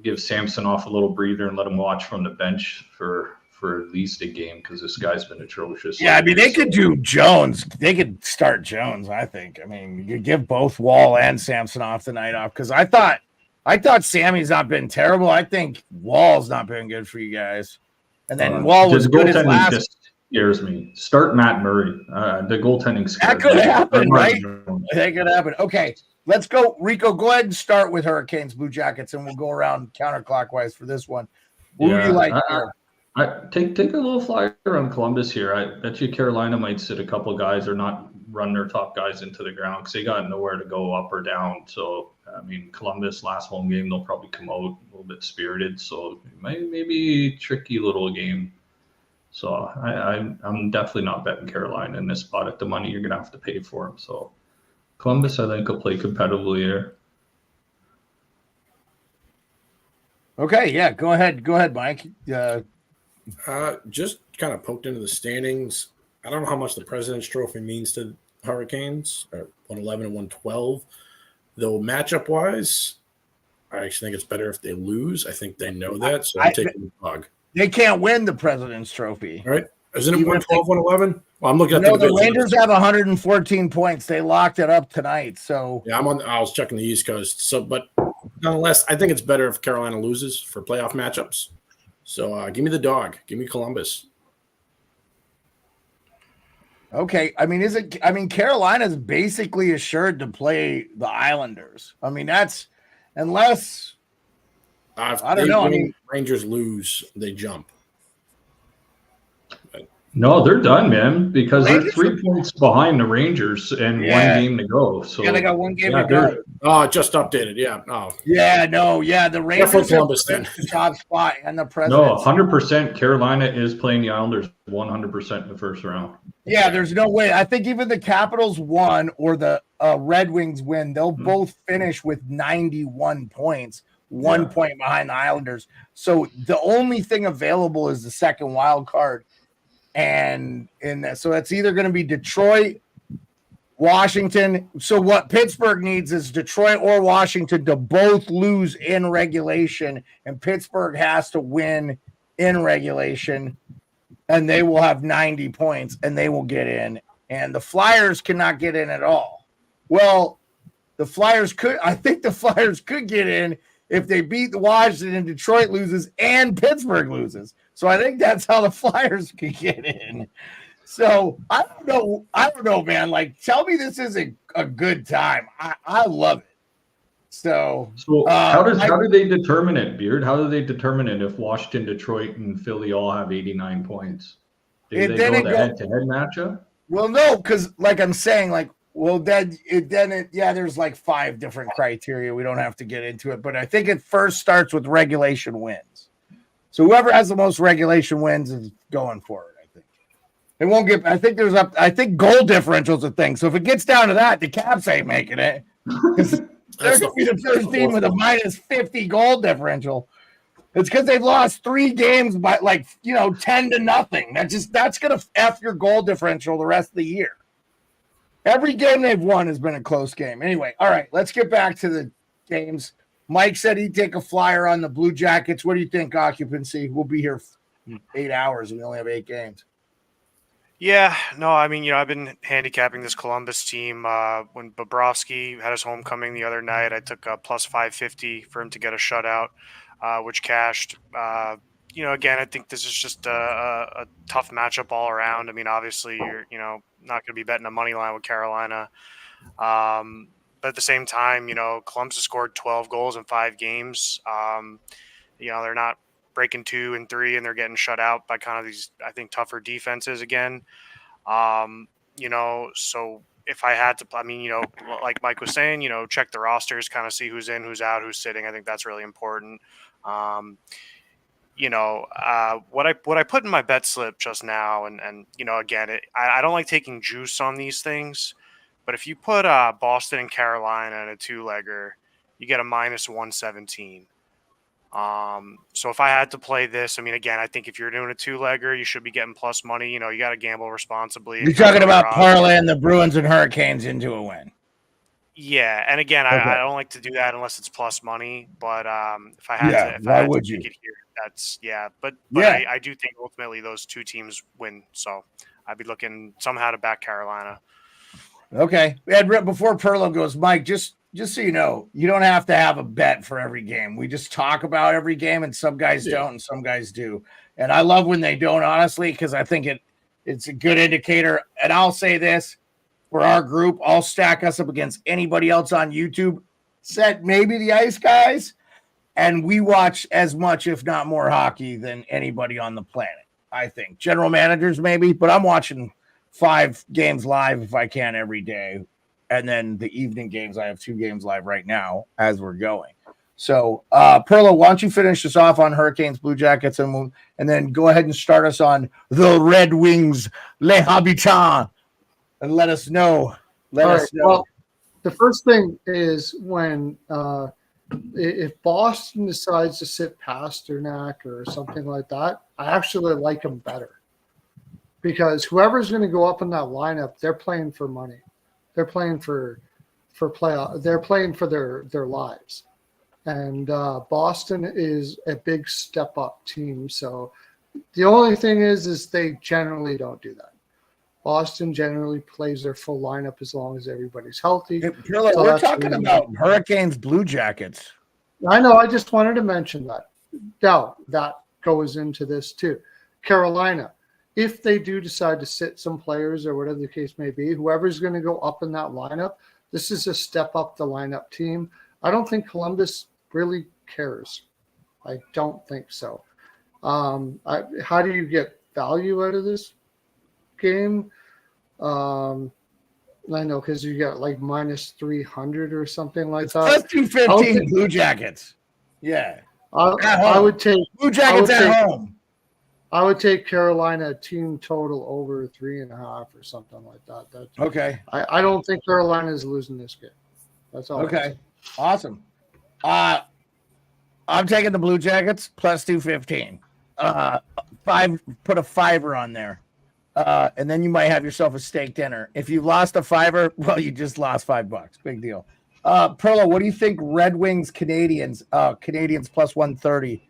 Give Samsonov a little breather and let him watch from the bench for at least a game, because this guy's been atrocious. Yeah, I mean, they could do Jones. They could start Jones, I think. I mean, you give both Wall and Samsonov the night off, because I thought Sammy's not been terrible. I think Wall's not been good for you guys. And then Wall was good as last. Just scares me. Start Matt Murray. The goaltending scares me. That could happen, right? That could happen. Okay, let's go. Rico, go ahead and start with Hurricanes, Blue Jackets, and we'll go around counterclockwise for this one. Who do you like here? Take a little flyer on Columbus here. I bet you Carolina might sit a couple guys or not run their top guys into the ground because they got nowhere to go up or down. So, I mean, Columbus last home game, they'll probably come out a little bit spirited. So maybe tricky little game. So I'm definitely not betting Carolina in this spot at the money you're going to have to pay for them. So Columbus, I think, will play competitively here. Okay, yeah, go ahead, Mike. Just kind of poked into the standings. I don't know how much the President's Trophy means to Hurricanes, or 111 and 112. Though matchup-wise, I actually think it's better if they lose. I think they know that, so I'm taking the dog. They can't win the President's Trophy. All right. Isn't it 112, 111? Well, I'm looking at the Rangers have 114 points. They locked it up tonight. So yeah, I was checking the East Coast. So, but nonetheless, I think it's better if Carolina loses for playoff matchups. So give me the dog. Give me Columbus. Okay. I mean, Carolina's basically assured to play the Islanders. I mean, that's unless I don't know. I mean, Rangers lose, they jump. No, they're done, man, because they're 3 points behind the Rangers and 1 game to go. So they got 1 game to go. Oh, just updated. Yeah. Oh. Yeah, no, yeah. The Rangers are the top spot and the Presidents. No, 100%. Carolina is playing the Islanders 100% in the first round. Yeah, there's no way. I think even the Capitals won or the Red Wings win, they'll both finish with 91 points, 1 point behind the Islanders. So the only thing available is the second wild card. And so it's either going to be Detroit, Washington. So what Pittsburgh needs is Detroit or Washington to both lose in regulation, and Pittsburgh has to win in regulation, and they will have 90 points, and they will get in. And the Flyers cannot get in at all. Well, I think the Flyers could get in if they beat the Washington and Detroit loses and Pittsburgh loses. So I think that's how the Flyers could get in. So I don't know, man. Like, tell me this is a good time. I love it. So how do they determine it, Beard? How do they determine it if Washington, Detroit, and Philly all have 89 points? Do they go the head-to-head matchup? Well, no, because like I'm saying, like, well, there's like 5 different criteria. We don't have to get into it, but I think it first starts with regulation wins. So whoever has the most regulation wins is going for it. I think it won't get. I think goal differential's a thing. So if it gets down to that, the Caps ain't making it. They're going to be the first team with a minus 50 goal differential. It's because they've lost 3 games by 10-0. That's going to F your goal differential the rest of the year. Every game they've won has been a close game. Anyway, all right, let's get back to the games. Mike said he'd take a flyer on the Blue Jackets. What do you think, occupancy? We'll be here 8 hours and we only have 8 games. Yeah, no, I mean, I've been handicapping this Columbus team. When Bobrovsky had his homecoming the other night, I took a plus 550 for him to get a shutout, which cashed. Again, I think this is just a tough matchup all around. I mean, obviously, you're, not going to be betting a money line with Carolina. But at the same time, Columbus has scored 12 goals in 5 games. They're not breaking 2 and 3, and they're getting shut out by kind of these, I think, tougher defenses again. So if I had to, like Mike was saying, check the rosters, kind of see who's in, who's out, who's sitting. I think that's really important. What I put in my bet slip just now, and again, I don't like taking juice on these things, but if you put Boston and Carolina in a 2-legger, you get a minus 117. So if I had to play this, again, I think if you're doing a 2-legger, you should be getting plus money. You got to gamble responsibly. You're talking about parlaying the Bruins and Hurricanes into a win. Yeah, and again, okay. I don't like to do that unless it's plus money. But if I had to, why would you? Take it here, that's But I do think ultimately those 2 teams win. So I'd be looking somehow to back Carolina. Okay, and before Perlo goes, Mike, just so you know, you don't have to have a bet for every game. We just talk about every game, and some guys don't, and some guys do. And I love when they don't, honestly, because I think it's a good indicator. And I'll say this for our group, I'll stack us up against anybody else on YouTube, set maybe the Ice Guys, and we watch as much, if not more, hockey than anybody on the planet. I think general managers maybe, but I'm watching 5 games live if I can every day. And then the evening games, I have 2 games live right now as we're going. So, Perlo, why don't you finish us off on Hurricanes, Blue Jackets, and then go ahead and start us on the Red Wings, Les Habitants, and let us know. Let us know. Well, the first thing is when if Boston decides to sit Pasternak or something like that, I actually like them better. Because whoever's going to go up in that lineup, they're playing for money. They're playing for playoff. They're playing for their lives, and Boston is a big step up team. So the only thing is they generally don't do that. Boston generally plays their full lineup as long as everybody's healthy. Hey, we're talking about Hurricanes, Blue Jackets. I know. I just wanted to mention that. Now that goes into this too. Carolina. If they do decide to sit some players or whatever the case may be, whoever's going to go up in that lineup, this is a step up the lineup team. I don't think Columbus really cares. I don't think so. How do you get value out of this game? I know because you got like minus 300 or something like that. Plus 215 Blue Jackets. Yeah. I would take Blue Jackets at home. I would take Carolina team total over 3.5 or something like that. Okay. I don't think Carolina is losing this game. That's all. Okay. Awesome. I'm taking the Blue Jackets plus 215. Put a $5 on there. And then you might have yourself a steak dinner. If you lost a $5, well, you just lost $5. Big deal. Perlo, what do you think? Red Wings, Canadians plus 130.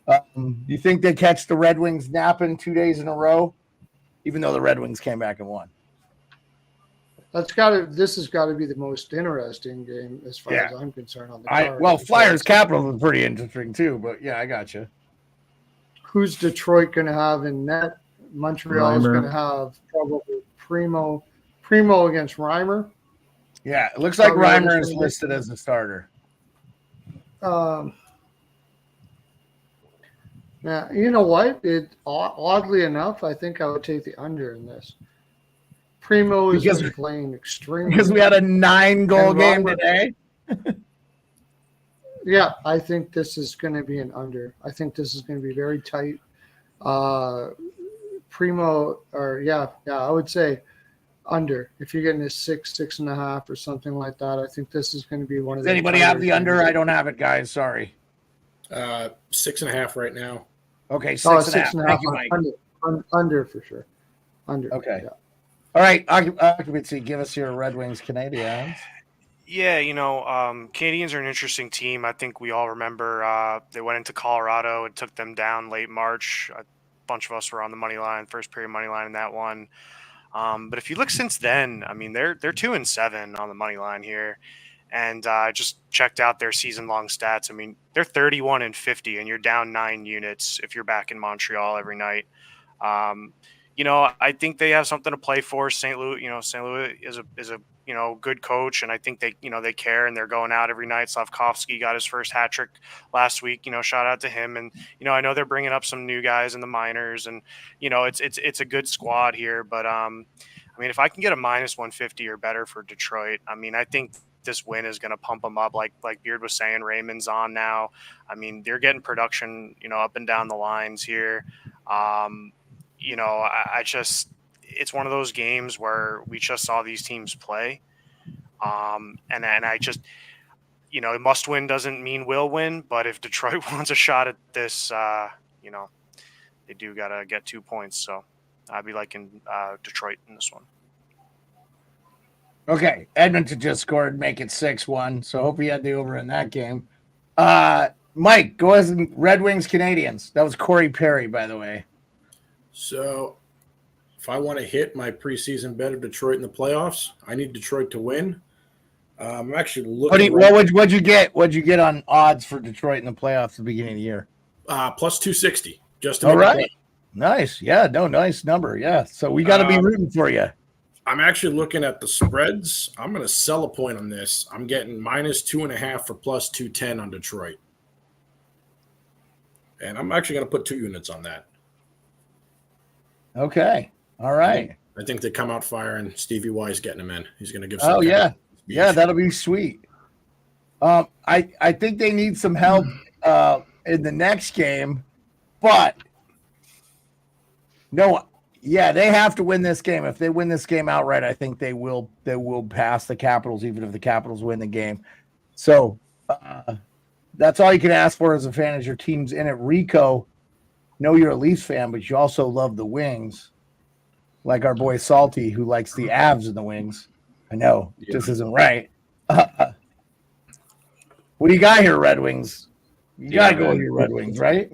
Do you think they catch the Red Wings napping 2 days in a row, even though the Red Wings came back and won? This has got to be the most interesting game as far as I'm concerned on the card. Flyers Capitals is pretty interesting too, but yeah, I got you. Who's Detroit going to have in net? Montreal is going to have probably Primo against Reimer. Yeah, it looks like Reimer is listed as a starter. Now, you know what? Oddly enough, I think I would take the under in this. Primo is playing extremely because we had a 9-goal game today. Yeah, I think this is going to be an under. I think this is going to be very tight. Primo, I would say under. If you're getting a 6.5 or something like that, I think this is going to be one of the. Does anybody have the under? I don't have it, guys. Sorry. 6.5 right now. Okay, 6.5. Thank you, Mike. Under for sure. Under. Okay. Yeah. All right, occupancy. Give us your Red Wings Canadians. Yeah, Canadians are an interesting team. I think we all remember they went into Colorado and took them down late March. A bunch of us were on the money line, first period money line in that one. But if you look since then, I mean, they're 2-7 on the money line here, and I just checked out their season long stats. I mean, they're 31-50, and you're down 9 units if you're back in Montreal every night. Um, I think they have something to play for. St. Louis, St. Louis is a good coach, and I think they care and they're going out every night. Slavkovsky got his first hat trick last week. Shout out to him. And I know they're bringing up some new guys in the minors, and it's a good squad here. But I mean, if I can get a -150 or better for Detroit, I mean, I think this win is going to pump them up. Like Beard was saying, Raymond's on now. I mean, they're getting production, up and down the lines here. I just, it's one of those games where we just saw these teams play. And I just, a must win doesn't mean will win, but if Detroit wants a shot at this, they do got to get 2 points. So I'd be liking Detroit in this one. Okay. Edmonton just scored, make it 6-1. So hope he had the over in that game. Mike, go ahead. Red Wings Canadians. That was Corey Perry, by the way. So if I want to hit my preseason bet of Detroit in the playoffs, I need Detroit to win. I'm actually looking. What'd you get? What'd you get on odds for Detroit in the playoffs at the beginning of the year? Plus 260. Just to all right. Nice. Yeah. No, nice number. Yeah. So we got to be rooting for you. I'm actually looking at the spreads. I'm going to sell a point on this. I'm getting -2.5 for plus 210 on Detroit. And I'm actually going to put 2 units on that. Okay. All right. I think they come out firing. Stevie Y is getting him in. He's going to give. Oh yeah, yeah, that'll be sweet. I think they need some help in the next game, but no, yeah, they have to win this game. If they win this game outright, I think they will pass the Capitals, even if the Capitals win the game. So that's all you can ask for as a fan, as your team's in it. Rico, know you're a Leafs fan, but you also love the Wings, like our boy Salty, who likes the Avs and the Wings. I know this isn't right. What do you got here, Red Wings? You got to go with your Red Wings, right?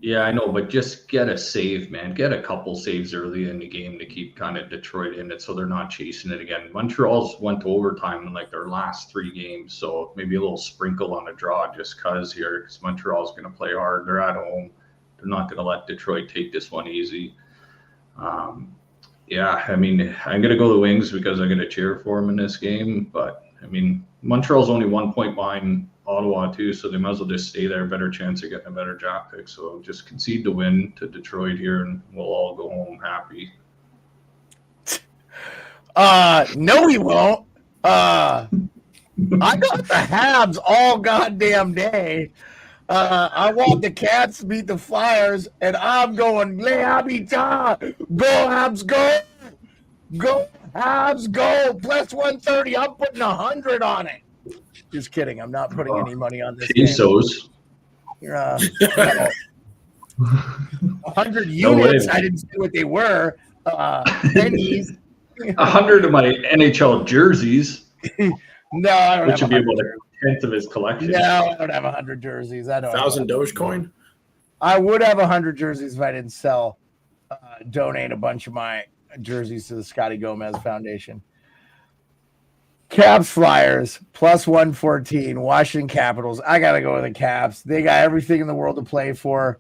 Yeah, I know, but just get a save, man. Get a couple saves early in the game to keep kind of Detroit in it so they're not chasing it again. Montreal's went to overtime in like their last 3 games, so maybe a little sprinkle on a draw just because here, because Montreal's going to play hard. They're at home. They're not going to let Detroit take this one easy. Yeah, I mean, I'm going to go the Wings because I'm going to cheer for them in this game. But, I mean, Montreal's only 1 point behind Ottawa, too, so they might as well just stay there. Better chance of getting a better draft pick. So just concede the win to Detroit here, and we'll all go home happy. No, we won't. I got the Habs all goddamn day. I want the Cats to beat the Flyers, and I'm going, Le Habitat, go Habs, go! Go Habs, go! Plus 130, I'm putting 100 on it. Just kidding, I'm not putting any money on this Pesos. game. 100 units, I didn't see what they were. Pennies. 100 of my NHL jerseys. No, I don't which have would be about a tenth of his collection. No, I don't have 100 jerseys. I don't. 1,000 Dogecoin. I would have 100 jerseys if I didn't donate a bunch of my jerseys to the Scotty Gomez Foundation. Caps Flyers plus 114. Washington Capitals. I gotta go with the Caps. They got everything in the world to play for.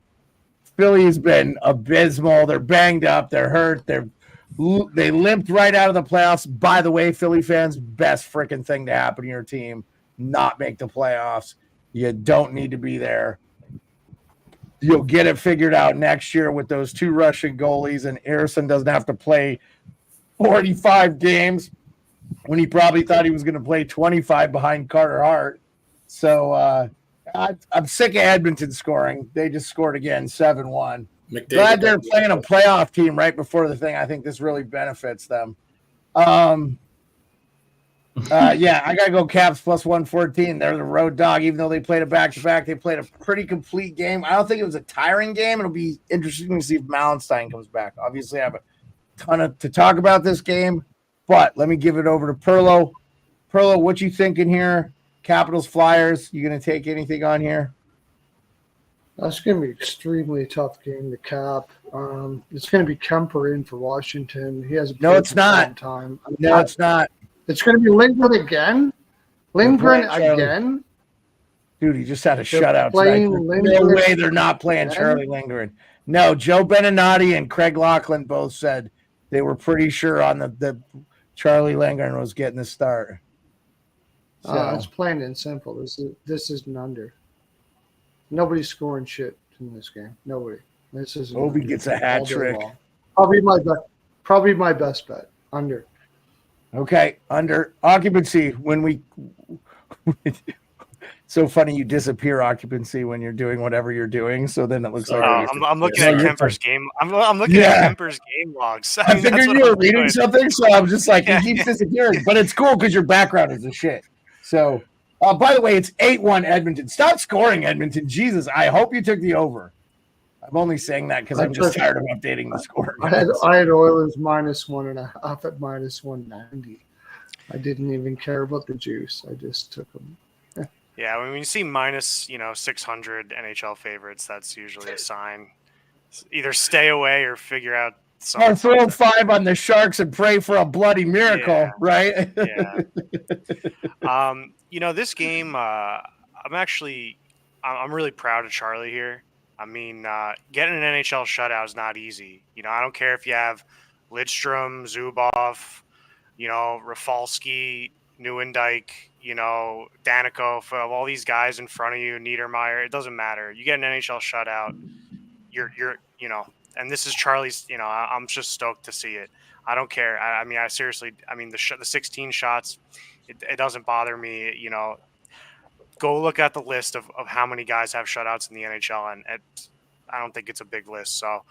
Philly's been abysmal. They're banged up. They're hurt. They limped right out of the playoffs. By the way, Philly fans, best freaking thing to happen to your team. Not make the playoffs. You don't need to be there. You'll get it figured out next year with those 2 Russian goalies, and Ersson doesn't have to play 45 games when he probably thought he was going to play 25 behind Carter Hart. So I'm sick of Edmonton scoring. They just scored again, 7-1. Glad they're playing a playoff team right before the thing. I think this really benefits them. Yeah, I got to go Caps plus 114. They're the road dog. Even though they played a back-to-back, they played a pretty complete game. I don't think it was a tiring game. It'll be interesting to see if Mallenstein comes back. Obviously, I have a ton to talk about this game, but let me give it over to Perlo. Perlo, what you thinking here? Capitals, Flyers. You going to take anything on here? That's going to be an extremely tough game to cap. It's going to be Kemper in for Washington. He has No, it's not. Time. No, it's not. It's going to be Lindgren again. Lindgren again. Dude, he just had a shutout. No way they're not playing Charlie Lindgren. No, Joe Beninati and Craig Laughlin both said they were pretty sure on the Charlie Lindgren was getting the start. So it's plain and simple. This is an under. Nobody's scoring shit in this game. Nobody. This is Obi gets a hat trick. Probably my best bet. Under. Okay, under occupancy when we. So funny you disappear occupancy when you're doing whatever you're doing. So then it looks like I'm looking at Kemper's game. I'm looking at Kemper's game logs. I figured you were reading something, so I'm just like he keeps disappearing. But it's cool because your background is a shit. So, by the way, it's 8-1 Edmonton. Stop scoring, Edmonton. Jesus, I hope you took the over. I'm only saying that because I'm just tired of updating the score. I had Oilers -1.5 at -190. I didn't even care about the juice. I just took them. Yeah, when you see minus, 600 NHL favorites, that's usually a sign. Either stay away or figure out something. Or throw 5 on the Sharks and pray for a bloody miracle, right? Yeah. This game, I'm really proud of Charlie here. I mean, getting an NHL shutout is not easy. I don't care if you have Lidstrom, Zubov, Rafalski, Neuendijk, Daniko, all these guys in front of you, Niedermeyer. It doesn't matter. You get an NHL shutout, you're and this is Charlie's. I'm just stoked to see it. I don't care. I seriously. The 16 shots, it doesn't bother me. Go look at the list of how many guys have shutouts in the NHL, and I don't think it's a big list. So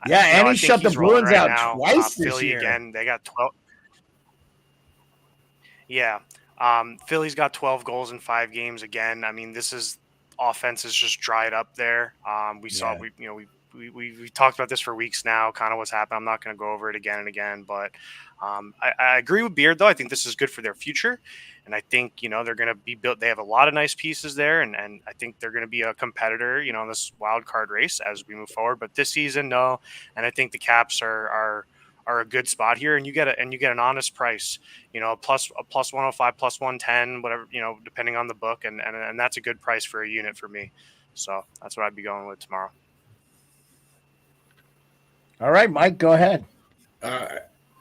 yeah, and he shut the Bruins out twice this Philly year. Again, they got 12. Yeah. Philly's got 12 goals in 5 games again. Offense is just dried up there. We talked about this for weeks now, kind of what's happened. I'm not going to go over it again and again, but I agree with Beard, though. I think this is good for their future. And I think, they're going to be built. They have a lot of nice pieces there. And I think they're going to be a competitor, in this wild card race as we move forward. But this season, no. And I think the Caps are a good spot here, and you get an honest price, plus 105, plus 110, whatever, depending on the book, and that's a good price for a unit for me. So that's what I'd be going with tomorrow. All right, Mike, go ahead.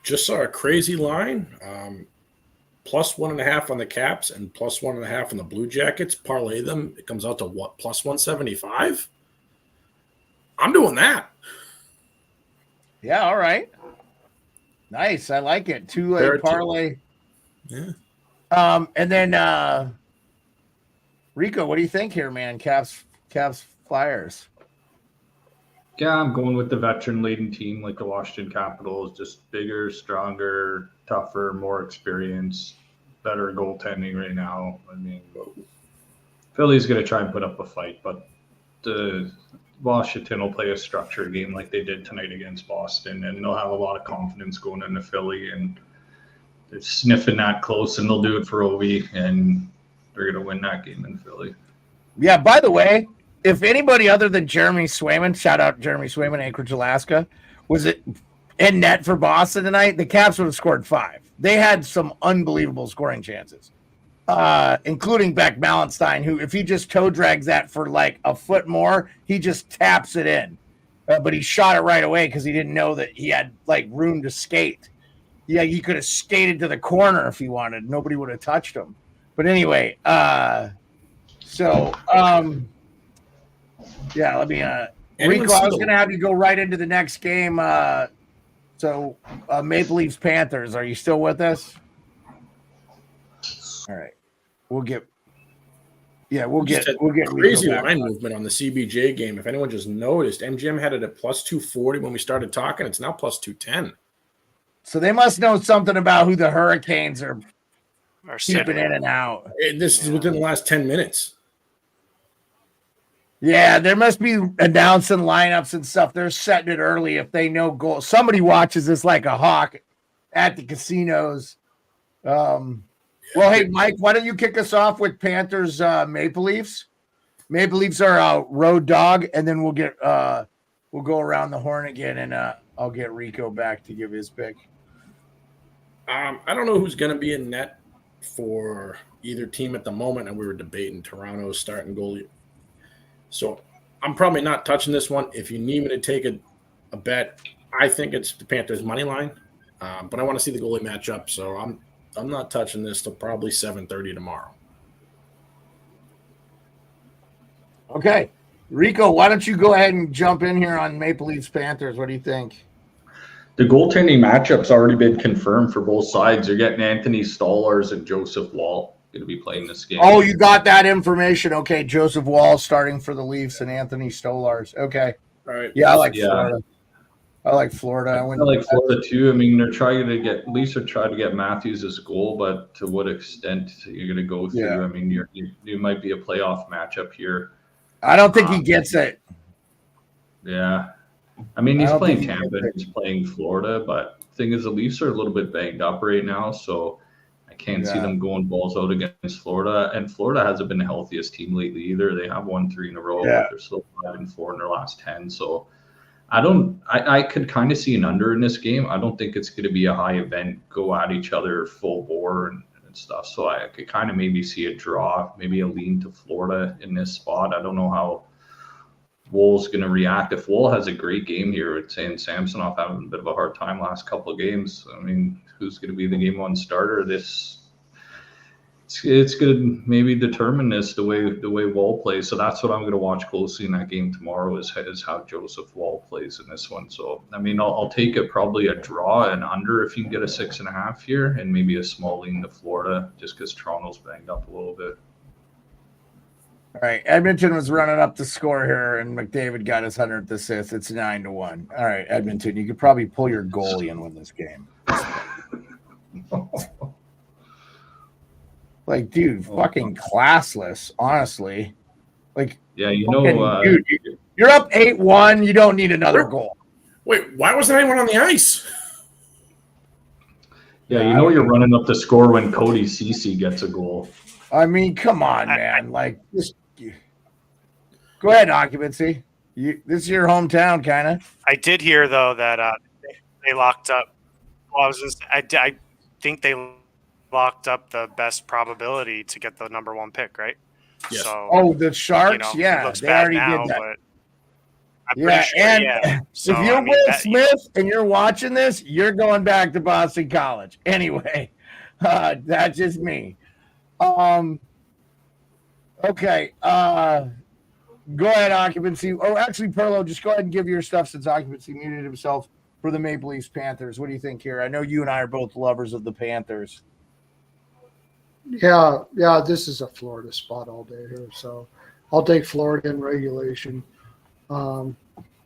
Just saw a crazy line, plus 1.5 on the Caps and plus 1.5 on the Blue Jackets. Parlay them, it comes out to what, plus 175? I'm doing that. Yeah, all right. Nice. I like it. Two-leg parlay. Yeah. And then Rico, what do you think here, man? Caps Flyers. Yeah, I'm going with the veteran-laden team like the Washington Capitals, just bigger, stronger, tougher, more experienced, better goaltending right now. Philly's going to try and put up a fight, but the Washington will play a structured game like they did tonight against Boston, and they'll have a lot of confidence going into Philly, and they're sniffing that close, and they'll do it for Ovi, and they're going to win that game in Philly. Yeah, by the way, if anybody other than Jeremy Swayman, shout out Jeremy Swayman, Anchorage, Alaska, was it in net for Boston tonight, the Caps would have scored 5. They had some unbelievable scoring chances, including Beck Mallenstein, who, if he just toe drags that for like a foot more, he just taps it in. But he shot it right away because he didn't know that he had like room to skate. Yeah, he could have skated to the corner if he wanted. Nobody would have touched him. But anyway, yeah, let me Rico, I was going to have you go right into the next game. Maple Leafs Panthers, are you still with us? All right. We'll get crazy line movement on the CBJ game. If anyone just noticed, MGM had it at plus 240 when we started talking. It's now plus 210. So they must know something about who the Hurricanes are keeping in and out. This is within the last 10 minutes. Yeah, there must be announcing lineups and stuff. They're setting it early if they know goal. Somebody watches this like a hawk at the casinos. Yeah, Well, hey, Mike, why don't you kick us off with Panthers Maple Leafs? Maple Leafs are a road dog, and then we'll go around the horn again, and I'll get Rico back to give his pick. I don't know who's going to be in net for either team at the moment, and we were debating Toronto's starting goalie. So I'm probably not touching this one. If you need me to take a bet, I think it's the Panthers money line, but I want to see the goalie matchup, so I'm not touching this till probably 7:30 tomorrow. Okay. Rico, why don't you go ahead and jump in here on Maple Leafs Panthers? What do you think? The goaltending matchup's already been confirmed for both sides. You're getting Anthony Stolarz and Joseph Wall going to be playing this game. Oh, you got that information. Okay, Joseph Wall starting for the Leafs and Anthony Stolarz. Okay. All right. Yeah, I like Florida. I like Florida. I like Florida too. I mean, Leafs are trying to get Matthews as a goal, but to what extent you're going to go through? Yeah. I mean, you might be a playoff matchup here. I don't think he gets it. Yeah. I mean, he's playing Tampa, he's playing Florida, but the thing is, the Leafs are a little bit banged up right now, so I can't see them going balls out against Florida. And Florida hasn't been the healthiest team lately either. They have won 3 in a row, but they're still 5-4 in their last 10. So I could kind of see an under in this game. I don't think it's going to be a high event, go at each other full bore and stuff. So I could kind of maybe see a draw, maybe a lean to Florida in this spot. I don't know how Wool's going to react. If Wool has a great game here, it's saying Samsonov having a bit of a hard time last couple of games. I mean, who's going to be the game one starter? It's going to maybe determine this the way Wool plays. So that's what I'm going to watch closely in that game tomorrow is how Joseph Woll plays in this one. So I mean, I'll take it probably a draw and under if you can get a 6.5 here, and maybe a small lean to Florida just because Toronto's banged up a little bit. All right, Edmonton was running up the score here, and McDavid got his 100th assist. It's 9-1. All right, Edmonton, you could probably pull your goalie and win this game. Like, dude, fucking classless, honestly. Like, yeah, dude, you're up 8-1. You don't need another goal. Wait, why wasn't anyone on the ice? Yeah, you're running up the score when Cody Ceci gets a goal. I mean, come on, man. Just go ahead, occupancy. This is your hometown, kind of. I did hear though that they locked up. Well, I think they locked up the best probability to get the number 1 pick, right? Yes. So, the Sharks, it looks they bad already now, did that. but I'm pretty sure. And yeah. So, if you're Will Smith and you're watching this, you're going back to Boston College. Anyway, that's just me. Okay. Go ahead, occupancy. Oh, actually, Perlo, just go ahead and give your stuff since occupancy muted himself for the Maple Leafs Panthers. What do you think here? I know you and I are both lovers of the Panthers. Yeah, this is a Florida spot all day here. So I'll take Florida in regulation.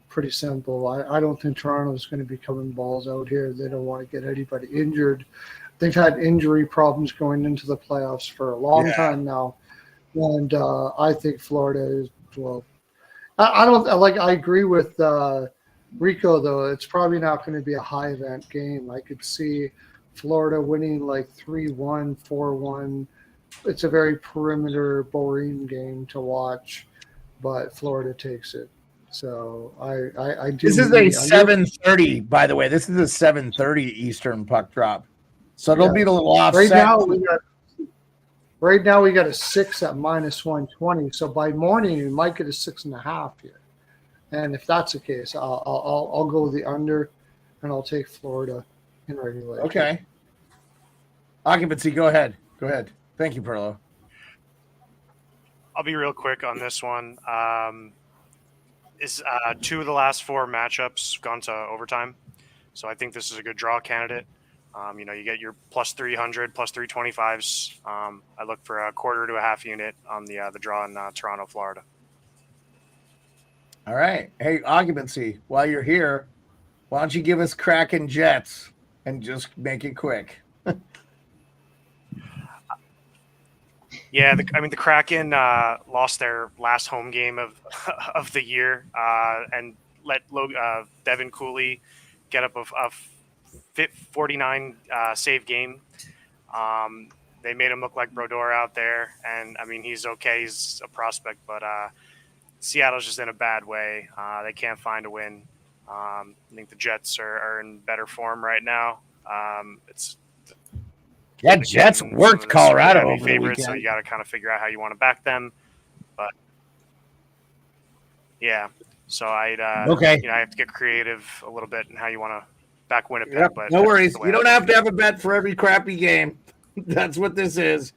Pretty simple. I don't think Toronto's going to be coming balls out here. They don't want to get anybody injured. They've had injury problems going into the playoffs for a long time now. And I think Florida is, well, I agree with Rico, though. It's probably not going to be a high event game. I could see Florida winning like 3-1, 4-1. It's a very perimeter, boring game to watch, but Florida takes it. So I do. This is a 7:30, by the way. This is a 7:30 Eastern puck drop. So it'll be a little offset. Right now we got a 6 at -120. So by morning you might get a 6.5 here. And if that's the case, I'll go the under, and I'll take Florida in regulation. Okay. Occupancy, go ahead. Thank you, Perlo. I'll be real quick on this one. Is 2 of the last 4 matchups gone to overtime, so I think this is a good draw candidate. You get your plus 300, plus 325s. I look for a quarter to a half unit on the draw in Toronto, Florida. All right. Hey, occupancy, while you're here, why don't you give us Kraken Jets and just make it quick? Yeah, the Kraken lost their last home game of the year and let Devin Cooley get up a 49 save game. they made him look like Brodeur out there, and I mean he's okay, he's a prospect, but Seattle's just in a bad way. They can't find a win. I think the Jets are in better form right now. Jets worked Colorado really over favorites, the so weekend. you got to kind of figure out how you want to back them. But yeah, so I have to get creative a little bit in how you want to back Winnipeg. Yep, But no worries. You don't have to have a bet for every crappy game. That's what this is.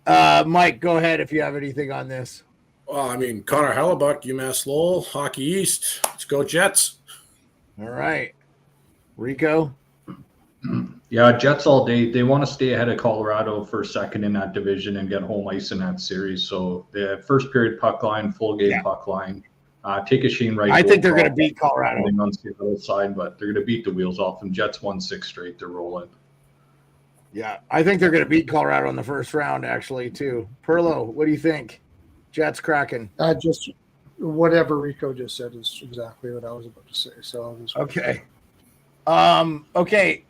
Mike, go ahead if you have anything on this. Well, I mean, Connor Hellebuck, UMass Lowell, Hockey East. Let's go Jets. All right. Rico? Yeah, Jets all day. They want to stay ahead of Colorado for second in that division and get home ice in that series. So the first period puck line, full game puck line. Take a Shane Wright. I think they're going to beat Colorado on Seattle's side, but they're going to beat the wheels off them. Jets won 6 straight. They're rolling. Yeah, I think they're going to beat Colorado in the first round, actually, too. Perlo, what do you think? Jets Kraken. Just whatever Rico just said is exactly what I was about to say. So okay. Okay.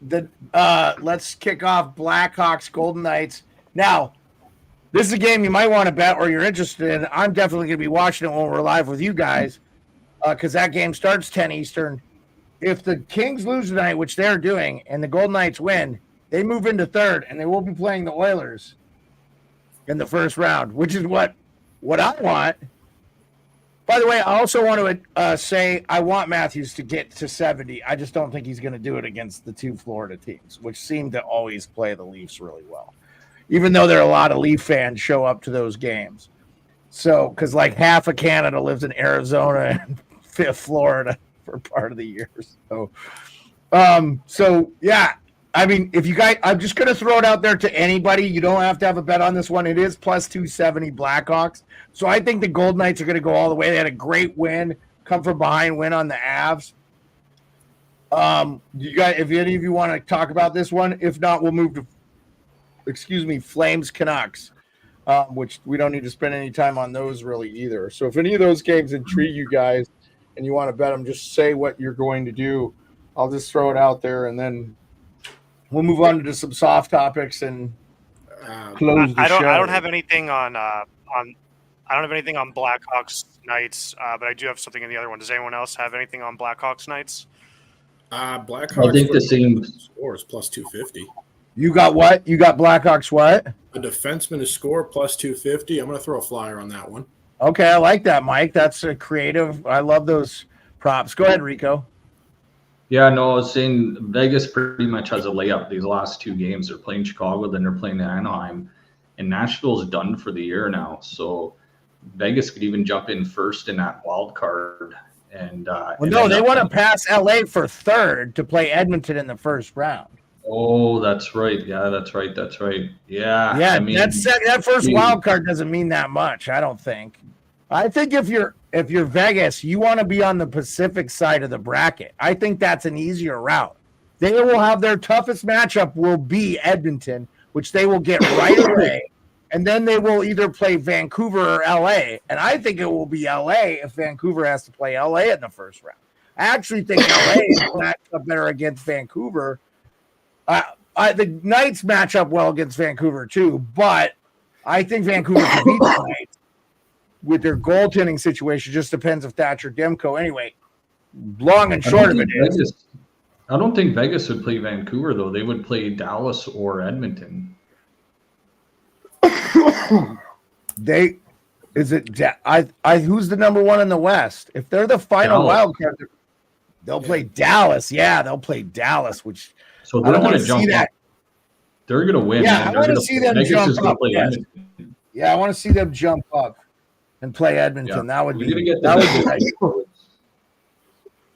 Let's kick off Blackhawks Golden Knights. Now, this is a game you might want to bet or you're interested in. I'm definitely going to be watching it when we're live with you guys because that game starts 10 Eastern. If the Kings lose tonight, which they're doing, and the Golden Knights win, they move into third, and they will be playing the Oilers in the first round, which is what I want. By the way, I also want to say I want Matthews to get to 70. I just don't think he's going to do it against the 2 Florida teams, which seem to always play the Leafs really well, even though there are a lot of Leaf fans show up to those games. So, because like half of Canada lives in Arizona and Florida for part of the year. So yeah. I mean, if you guys, I'm just going to throw it out there to anybody. You don't have to have a bet on this one. It is plus 270 Blackhawks. So I think the Golden Knights are going to go all the way. They had a great win, come from behind win on the Avs. You guys, if any of you want to talk about this one, if not, we'll move to, Flames Canucks, which we don't need to spend any time on those really either. So if any of those games intrigue you guys and you want to bet them, just say what you're going to do. I'll just throw it out there and then we'll move on to some soft topics and close the show. I don't have anything on Blackhawks Knights, but I do have something in the other one. Does anyone else have anything on Blackhawks Knights? Blackhawks. I think the same score is plus 250. You got what? You got Blackhawks what? A defenseman to score plus 250. I'm going to throw a flyer on that one. Okay, I like that, Mike. That's a creative. I love those props. Go ahead, Rico. Yeah, no, I was saying Vegas pretty much has a layup these last 2 games. They're playing Chicago, then they're playing Anaheim. And Nashville's done for the year now. So Vegas could even jump in first in that wild card. And they want to pass LA for third to play Edmonton in the first round. Oh, that's right. Yeah, that's right. Yeah. Yeah, I mean, that first wild card doesn't mean that much, I don't think. I think if you're Vegas, you want to be on the Pacific side of the bracket. I think that's an easier route. They will have their toughest matchup will be Edmonton, which they will get right away. And then they will either play Vancouver or LA. And I think it will be LA if Vancouver has to play LA in the first round. I actually think LA is matched up better against Vancouver. The Knights match up well against Vancouver too, but I think Vancouver can beat the Knights. With their goaltending situation, just depends if Thatcher Demko. Anyway, long and short of it is. I don't think Vegas would play Vancouver, though. They would play Dallas or Edmonton. Who's the number 1 in the West? If they're the final wild card, they'll play Dallas. Yeah, they'll play Dallas, which so they're going to jump up. They're going to win. Yeah, I want to see them jump up. Yeah, I want to see them jump up and play Edmonton. Yeah. That would be ideal.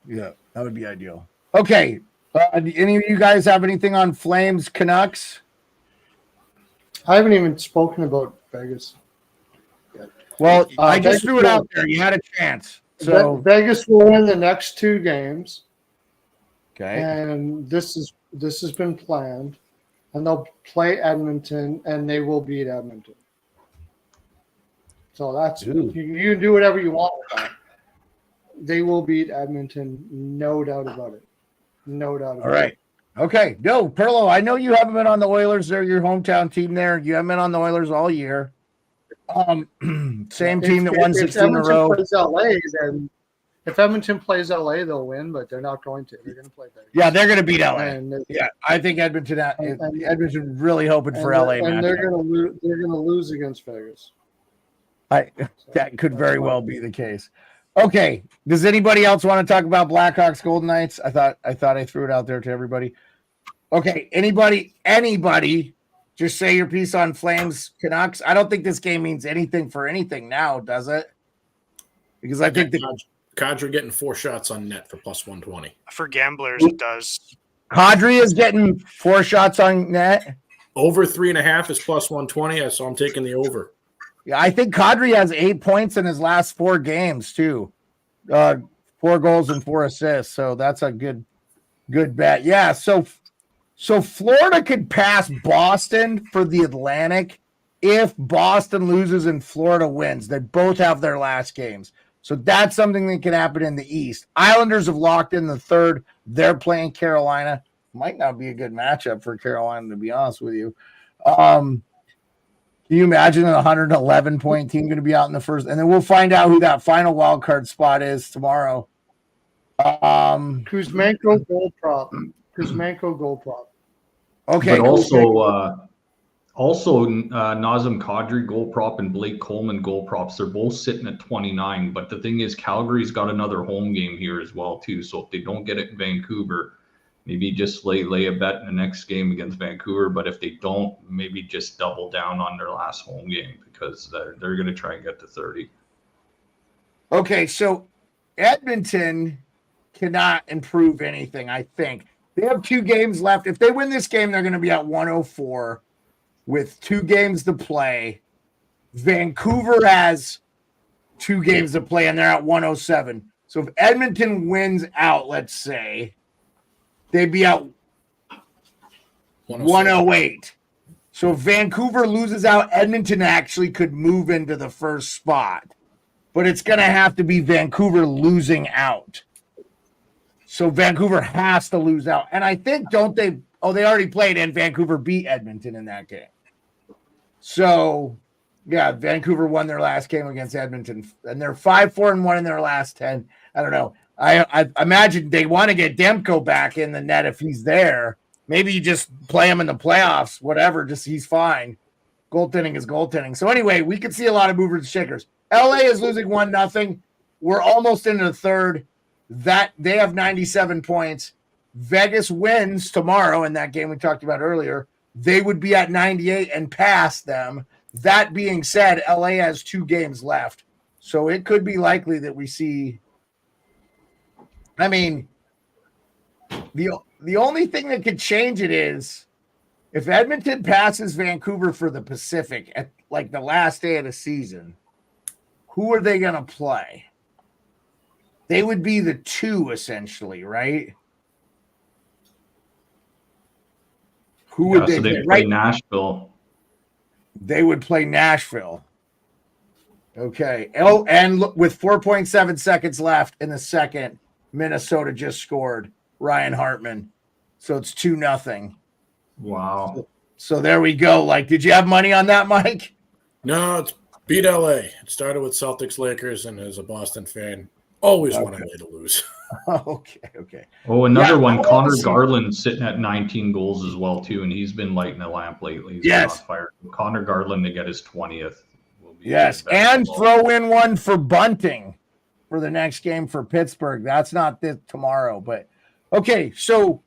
Yeah, that would be ideal. Okay. Any of you guys have anything on Flames Canucks? I haven't even spoken about Vegas yet. Well, I just threw it out there. You had a chance. So Vegas will win the next 2 games. Okay. And this has been planned. And they'll play Edmonton and they will beat Edmonton. So that's you can do whatever you want with that. They will beat Edmonton, no doubt about it. No doubt about it. All right. Okay. No, Perlo, I know you haven't been on the Oilers. They're your hometown team there. You haven't been on the Oilers all year. Same team that won 16 in a row. Plays LA, then if Edmonton plays LA, they'll win, but they're not going to. They're going to play Vegas. Yeah, they're going to beat LA. And yeah, I think Edmonton really hoping for LA. And they're going to lose. They're going to lose against Vegas. That could very well be the case. Okay. Does anybody else want to talk about Blackhawks Golden Knights? I thought I threw it out there to everybody. Okay. Anybody, just say your piece on Flames Canucks. I don't think this game means anything for anything now, does it? Because I think Kadri getting 4 shots on net for plus 120. For gamblers, it does. Kadri is getting 4 shots on net. Over 3.5 is plus 120. So I'm taking the over. Yeah, I think Kadri has 8 points in his last 4 games too. 4 goals and 4 assists. So that's a good bet. Yeah. So Florida could pass Boston for the Atlantic if Boston loses and Florida wins. They both have their last games. So that's something that can happen in the East. Islanders have locked in the 3rd. They're playing Carolina. Might not be a good matchup for Carolina, to be honest with you. Can you imagine a 111-point team going to be out in the first? And then we'll find out who that final wild card spot is tomorrow. Kuzmenko gold prop. Okay. But also Nazem Kadri goal prop and Blake Coleman goal props. They're both sitting at 29. But the thing is, Calgary's got another home game here as well too. So if they don't get it in Vancouver, maybe just lay a bet in the next game against Vancouver. But if they don't, maybe just double down on their last home game because they're going to try and get to 30. Okay, so Edmonton cannot improve anything, I think. They have 2 games left. If they win this game, they're going to be at 104 with 2 games to play. Vancouver has 2 games to play, and they're at 107. So if Edmonton wins out, let's say, they'd be at 108. So if Vancouver loses out, Edmonton actually could move into the first spot. But it's going to have to be Vancouver losing out. So Vancouver has to lose out. And I think, don't they? Oh, they already played, and Vancouver beat Edmonton in that game. So, yeah, Vancouver won their last game against Edmonton. And they're 5-4-1 in their last 10. I don't know. I imagine they want to get Demko back in the net if he's there. Maybe you just play him in the playoffs, whatever. Just he's fine. Goaltending is goaltending. So anyway, we could see a lot of movers and shakers. LA is losing 1-0. We're almost into the 3rd. That they have 97 points. Vegas wins tomorrow in that game we talked about earlier. They would be at 98 and pass them. That being said, LA has 2 games left. So it could be likely that we see. I mean, the only thing that could change it is if Edmonton passes Vancouver for the Pacific at like the last day of the season, who are they going to play? They would be the 2 essentially, right? Who would they play? Right? Nashville. They would play Nashville. Okay. Oh, and look, with 4.7 seconds left in the second, Minnesota just scored. Ryan Hartman. So it's 2-0. Wow. So there we go. Like, did you have money on that, Mike? No, it's beat LA. It started with Celtics Lakers, and as a Boston fan, always want LA to lose. Okay. Oh, another one. Connor Garland sitting at 19 goals as well too, and he's been lighting the lamp lately. He's on fire. Connor Garland to get his 20th. Yes, and throw in one for Bunting for the next game for Pittsburgh. That's not this tomorrow, but okay. So,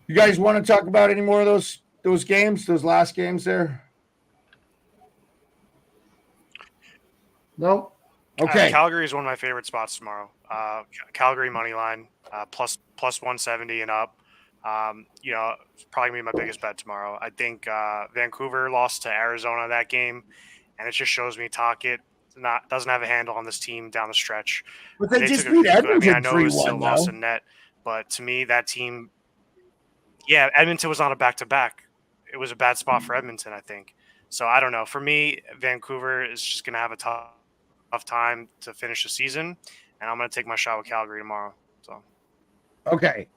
you guys want to talk about any more of those games, those last games there? No. Okay. Calgary is one of my favorite spots tomorrow. Calgary money line plus 170 and up. It's probably gonna be my biggest bet tomorrow. I think Vancouver lost to Arizona that game, and it just shows me Tocchet doesn't have a handle on this team down the stretch. But they just beat Edmonton. I know it was still lost in net, but to me that team, Edmonton was on a back-to-back. It was a bad spot for Edmonton, I think. So I don't know. For me, Vancouver is just gonna have a tough time to finish the season, and I'm going to take my shot with Calgary tomorrow. So, okay.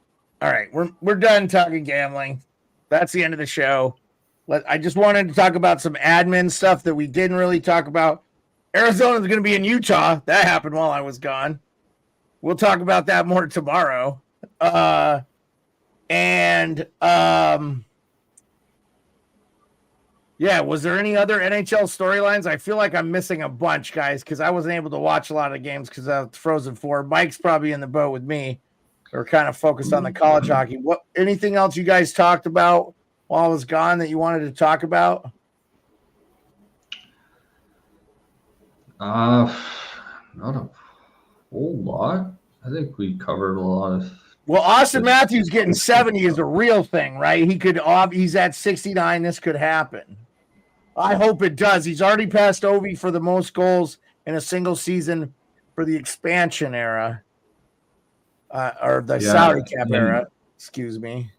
All right, we're done talking gambling. That's the end of the show. I just wanted to talk about some admin stuff that we didn't really talk about. Arizona's going to be in Utah. That happened while I was gone. We'll talk about that more tomorrow. Yeah, was there any other NHL storylines? I feel like I'm missing a bunch, guys, because I wasn't able to watch a lot of games because of Frozen 4. Mike's probably in the boat with me. We're kind of focused on the college hockey. Anything else you guys talked about while I was gone that you wanted to talk about? Not a whole lot. I think we covered a lot of. Well, Austin Matthews getting 70 is a real thing, right? He's at 69. This could happen. I hope it does. He's already passed Ovi for the most goals in a single season for the expansion era, or the salary cap era. Excuse me.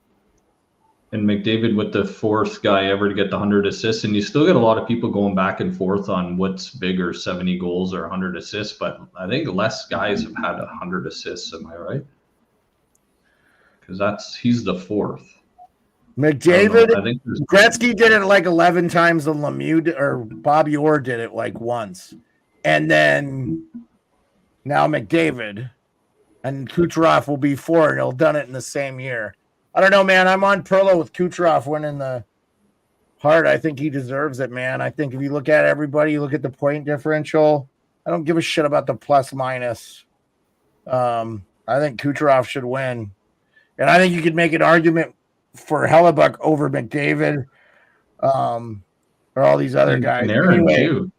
And McDavid with the fourth guy ever to get the 100 assists, and you still get a lot of people going back and forth on what's bigger, 70 goals or 100 assists. But I think less guys have had 100 assists. Am I right? Because he's the fourth. McDavid, I think Gretzky did it like 11 times, and Lemieux or Bobby Orr did it like once, and then now McDavid and Kucherov will be 4, and he'll done it in the same year. I don't know, man. I'm on Perlo with Kucherov winning the Hart. I think he deserves it, man. I think if you look at everybody, you look at the point differential. I don't give a shit about the plus minus. I think Kucherov should win, and I think you could make an argument for Hellebuck over McDavid, or all these other guys. Anyway, too.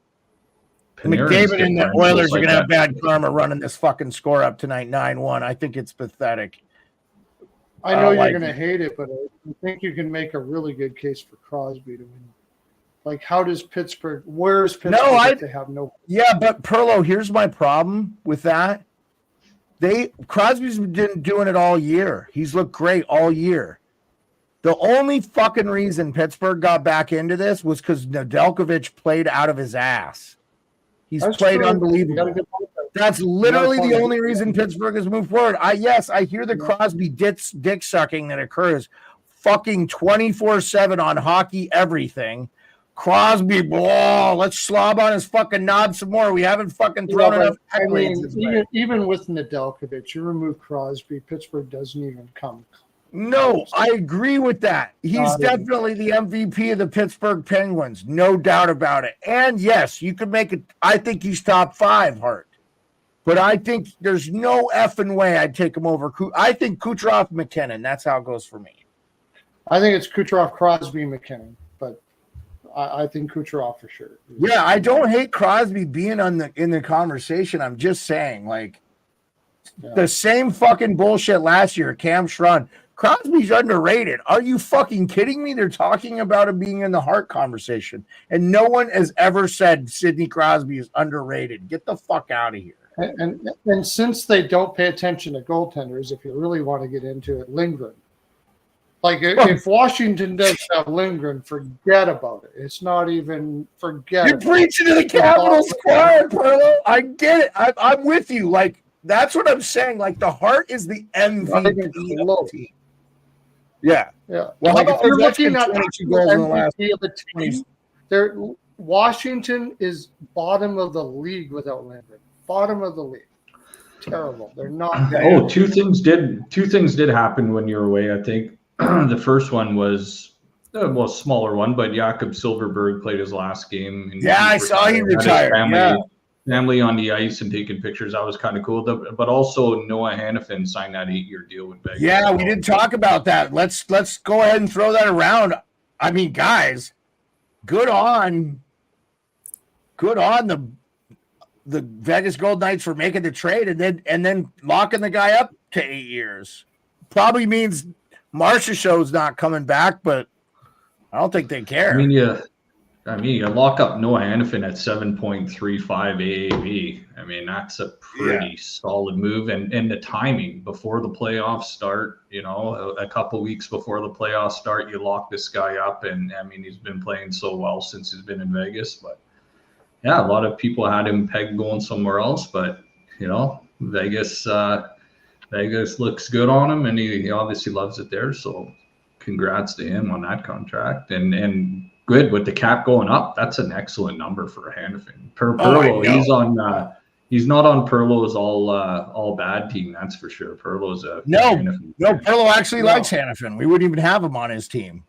McDavid and the Oilers are going to have bad karma running this fucking score up tonight, 9-1. I think it's pathetic. I know you're going to hate it, but I think you can make a really good case for Crosby to win. Like, how does Pittsburgh? Where's Pittsburgh? They have no. Yeah, but Perlo, here's my problem with that. Crosby's been doing it all year. He's looked great all year. The only fucking reason Pittsburgh got back into this was because Nedeljkovic played out of his ass. That's played true. Unbelievable. That's literally the only reason Pittsburgh has moved forward. I hear the Crosby dick sucking that occurs fucking 24/7 on hockey everything. Crosby, let's slob on his fucking knob some more. We haven't fucking thrown enough. Even with Nedeljkovic, you remove Crosby, Pittsburgh doesn't even come. No, I agree with that. He's definitely the MVP of the Pittsburgh Penguins, no doubt about it. And yes, you could make it. I think he's top 5, Hart. But I think there's no effing way I'd take him over. I think Kucherov, McKinnon. That's how it goes for me. I think it's Kucherov, Crosby, McKinnon. But I think Kucherov for sure. Yeah, I don't hate Crosby being in the conversation. I'm just saying, the same fucking bullshit last year. Cam Schrun. Crosby's underrated. Are you fucking kidding me? They're talking about him being in the Hart conversation, and no one has ever said Sidney Crosby is underrated. Get the fuck out of here. And since they don't pay attention to goaltenders, if you really want to get into it, Lindgren. If Washington does have Lindgren, forget about it. It's not even forget. You're preaching to the Capitals choir, Perlo. I get it. I'm with you. That's what I'm saying. The Hart is the MVP of the team. Yeah. Yeah. Well, if you're looking at MVP of the team, Washington is bottom of the league without Lindgren. Bottom of the league. Terrible. They're not. Two things did happen when you were away. I think the first one was a smaller one, but Jakob Silfverberg played his last game. I saw he retired. Family on the ice and taking pictures. That was kind of cool. But also Noah Hannafin signed that 8-year deal with Vegas. Yeah, we didn't talk about that. Let's go ahead and throw that around. I mean, guys, good on the Vegas Golden Knights for making the trade and then locking the guy up to 8 years. Probably means Marchessault's not coming back, but I don't think they care. I mean, you lock up Noah Hannafin at 7.35 AAV. I mean, that's a pretty solid move. And the timing before the playoffs start, a couple weeks before the playoffs start, you lock this guy up. And, I mean, he's been playing so well since he's been in Vegas. But, yeah, a lot of people had him pegged going somewhere else. But, Vegas Vegas looks good on him, and he obviously loves it there. So congrats to him on that contract. And good with the cap going up. That's an excellent number for Hannafin. Perlo, he's not on Perlo's all bad team. That's for sure. Perlo's a Hannafin fan. Perlo actually likes Hannafin. We wouldn't even have him on his team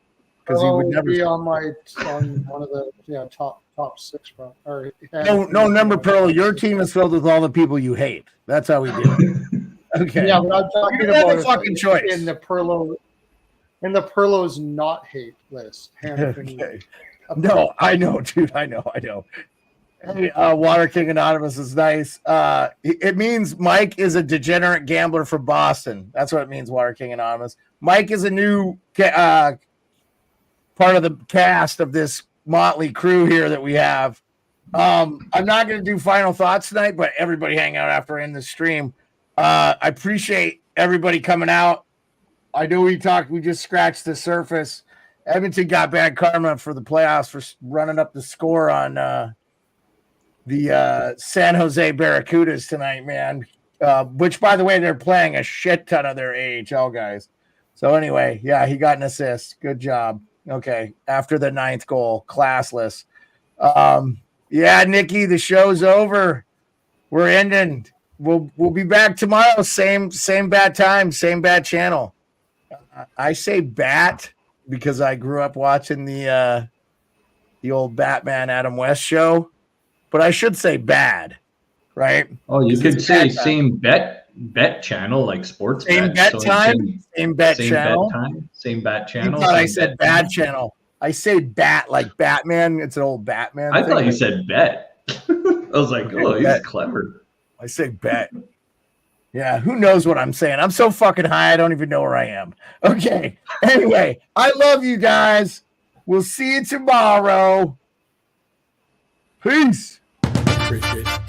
because he would never be on one of the top six. Or remember Perlo. Your team is filled with all the people you hate. That's how we do it. Okay. Yeah, but I'm talking about fucking choice in the Perlo's not hate list. Okay. No, I know, dude. I know. Hey, Water King Anonymous is nice. It means Mike is a degenerate gambler for Boston. That's what it means, Water King Anonymous. Mike is a new part of the cast of this motley crew here that we have. I'm not going to do final thoughts tonight, but everybody hang out after in the stream. I appreciate everybody coming out. I know we just scratched the surface. Edmonton got bad karma for the playoffs for running up the score on the San Jose Barracudas tonight, man. Which, by the way, they're playing a shit ton of their AHL guys. So anyway, yeah, he got an assist. Good job. Okay, after the 9th goal, classless. Yeah, Nikki, the show's over. We're ending. We'll be back tomorrow. Same bad time, same bad channel. I say bat because I grew up watching the old Batman Adam West show, but I should say bad, right? Oh, you could say same bet channel, like sports. Same bet time, same bet channel. Same bat channel. You thought I said bad channel. I say bat like Batman. It's an old Batman. I thought you said bet. I was like, Okay, he's bet. clever. I say bet. Yeah, who knows what I'm saying? I'm so fucking high, I don't even know where I am. Okay. Anyway, I love you guys. We'll see you tomorrow. Peace. Appreciate it.